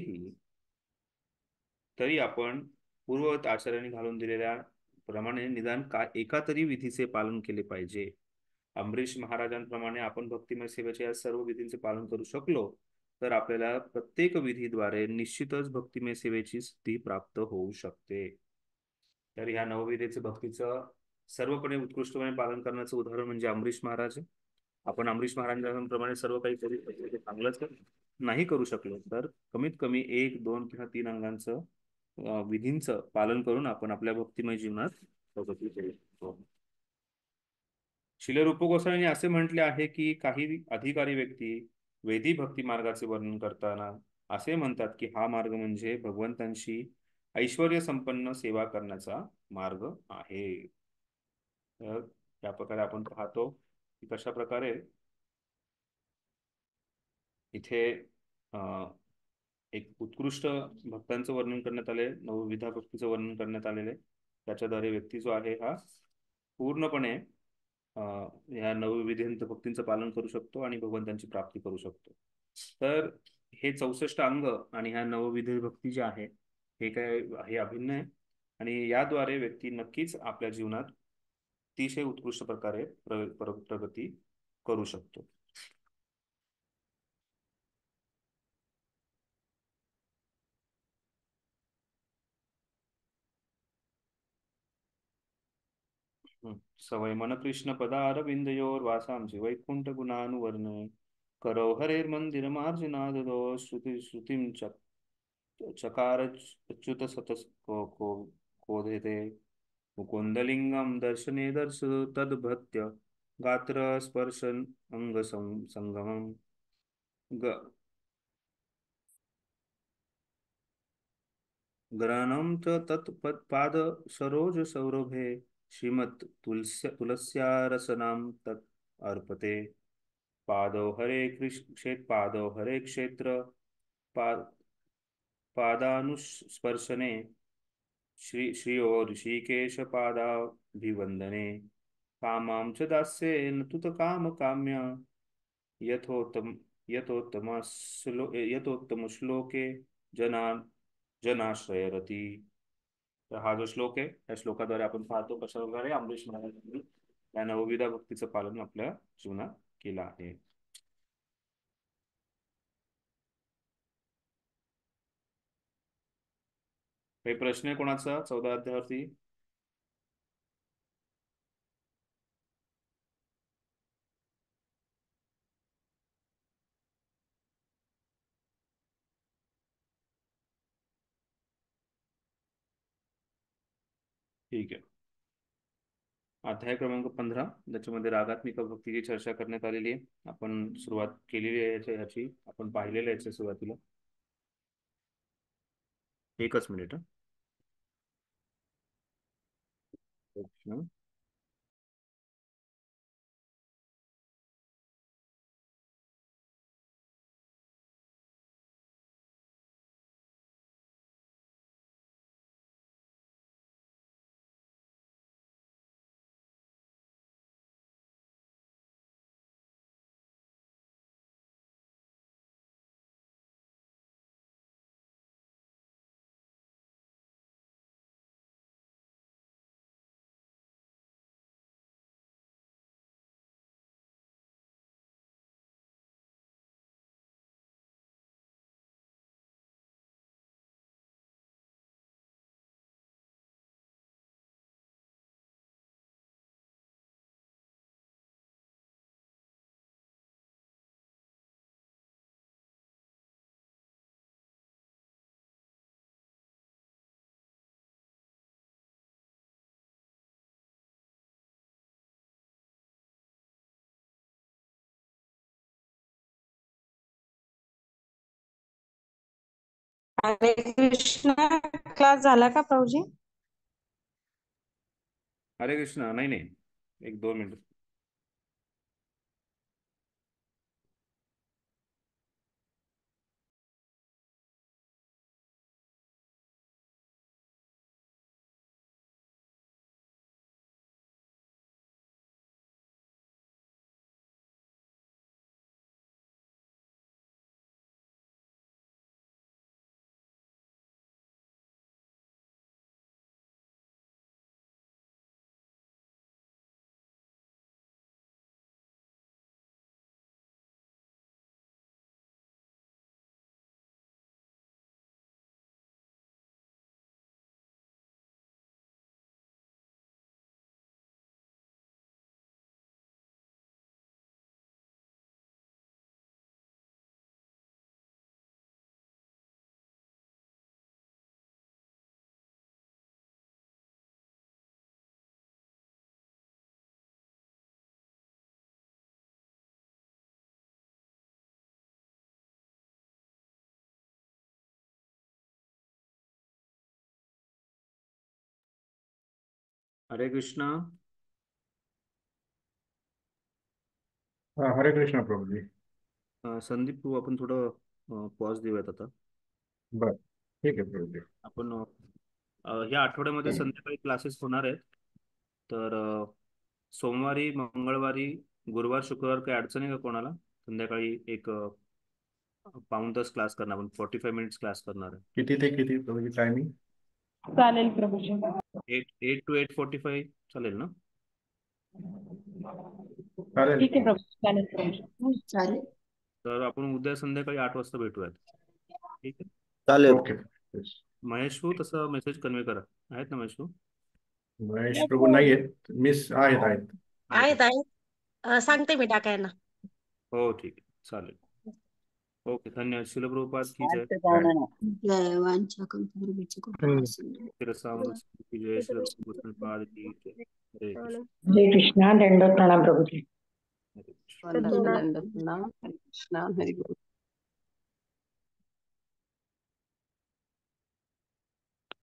[SPEAKER 1] आपण पूर्ववत आचार्यांनी घालून दिलेल्या प्रमाणे निदान एका तरी विधीचे पालन केले पाहिजे. अंबरीश महाराजांप्रमाणे आपण भक्तिमय सेवेच्या या सर्व विधींचे पालन करू शकलो तर आपल्याला प्रत्येक विधीद्वारे निश्चितच भक्तिमय सेवेची सिद्धी प्राप्त होऊ शकते. तर ह्या नवविधेचे भक्तीचं सर्वपणे उत्कृष्टपणे पालन करण्याचं उदाहरण म्हणजे अंबरीश महाराज. आपण अंबरीश महाराजांप्रमाणे सर्व काही करू चांगलंच नाही करू शकलो तर कमीत कमी 1, 2 किंवा 3 अंगांचं विधींचं पालन करून आपण आपल्या भक्तिमय जीवनात प्रगती करू शकतो. श्रील रूप गोस्वामींनी असे म्हटले आहे की काही अधिकारी व्यक्ती वेदी भक्ती मार्गाचे वर्णन करताना असे म्हणतात की हा मार्ग म्हणजे भगवंतांशी ऐश्वर्य संपन्न सेवा करण्याचा मार्ग आहे. तर या प्रकारे आपण पाहतो की कशा प्रकारे इथे एक उत्कृष्ट भक्तांचं वर्णन करण्यात आले, नवविधा भक्तीचं वर्णन करण्यात आलेले. त्याच्याद्वारे व्यक्ती जो आहे हा पूर्णपणे ह्या नवविध भक्तींचं पालन करू शकतो आणि भगवंतांची प्राप्ती करू शकतो. तर हे 64 अंग आणि ह्या नवविध भक्ती जे आहे हे काय हे अभिन्न आहे आणि याद्वारे व्यक्ती नक्कीच आपल्या जीवनात अतिशय उत्कृष्ट प्रकारे प्रगती करू शकतो. सवय मन कृष्ण पदारविंदयोर वासांची वैकुंठ गुणानुवर्ण करो हरेर मंदिर मार्जनाद श्रुती श्रुतीं चकार अच्युत सतस कोधेते मुकुंदलिंगम दर्शने दर्श तद्भत्य गात्र स्पर्शन अंग संगमम ग्रहणं च तत्पाद सरोज सौरभे श्रीमत् तुलस्यारसनां तत् अर्पते पादो हरे क्षेत्र पादानुस्पर्शने श्रियो ऋषिकेश पादाभिवंदने कामां च दास्ये न तुत काम काम्य यथोत्तम यथोत्तम श्लोके जना जनाश्रयरती. तर हा जो श्लोक आहे त्या श्लोकाद्वारे आपण पाहतो कशा प्रकारे अमरीश महाराजांनी या नवविधा भक्तीचं पालन आपल्या जीवनात केलं आहे. काही प्रश्न आहे कोणाचा 14 अध्यायावरती? ठीक आहे. अध्याय क्रमांक 15 ज्याच्यामध्ये रागात्मिक भक्तीची चर्चा करण्यात आलेली आहे. आपण सुरुवात केलेली आहे याची आपण पाहिलेलं आहे सुरुवातीला. एकच मिनिट.
[SPEAKER 5] हरे कृष्ण. क्लास झाला का प्रभूजी?
[SPEAKER 1] हरे कृष्णा. नाही नाही, 1-2 मिनिट. हरे कृष्णा.
[SPEAKER 4] हरे कृष्ण प्रभूजी.
[SPEAKER 1] संदीप तू आपण थोडं पॉज देऊयात आता.
[SPEAKER 4] बर, ठीक आहे प्रभूजी.
[SPEAKER 1] आपण या आठवड्यामध्ये संध्याकाळी क्लासेस होणार आहेत. तर सोमवारी, मंगळवारी, गुरुवार, शुक्रवार काही अडचण आहे का कोणाला? संध्याकाळी एक पाऊण तास क्लास करणार आपण. 45 मिनिट्स क्लास करणार आहे.
[SPEAKER 4] किती ते किती प्रभूजी टायमिंग?
[SPEAKER 5] चालेल प्रभूजी.
[SPEAKER 1] 8 to 8:45 चालेल ना?
[SPEAKER 4] चालेल
[SPEAKER 5] ठीक आहे
[SPEAKER 4] प्रभूजी.
[SPEAKER 5] प्रभूजी. चालेल प्रभूजी.
[SPEAKER 2] चालेल.
[SPEAKER 1] तर आपण उद्या संध्याकाळी 8 वाजता भेटूयात. ठीक आहे.
[SPEAKER 3] चालेल.
[SPEAKER 4] ओके. Yes.
[SPEAKER 1] महेश भाऊ तसं मेसेज कन्वे करा. आहेत ना महेश भाऊ?
[SPEAKER 4] महेश प्रभू नाही आहेत, मिस आहेत.
[SPEAKER 5] आहेत आहेत. सांगते मी टाकायला.
[SPEAKER 1] हो ठीक आहे, चालेल. ओके, धन्यवाद. शिलप्रभुपाद की जय.
[SPEAKER 2] जय वांछा कल्पतरुभ्यश्च कृपया सिंधु
[SPEAKER 1] शिरसावरत की जय. शिलप्रभुपाद की जय. हरे कृष्ण.
[SPEAKER 5] जय कृष्णा. दंडवत प्रणाम प्रभूजी.
[SPEAKER 1] हरे कृष्ण.
[SPEAKER 2] दंड प्रणाम. हरे कृष्णा. हरि बोल.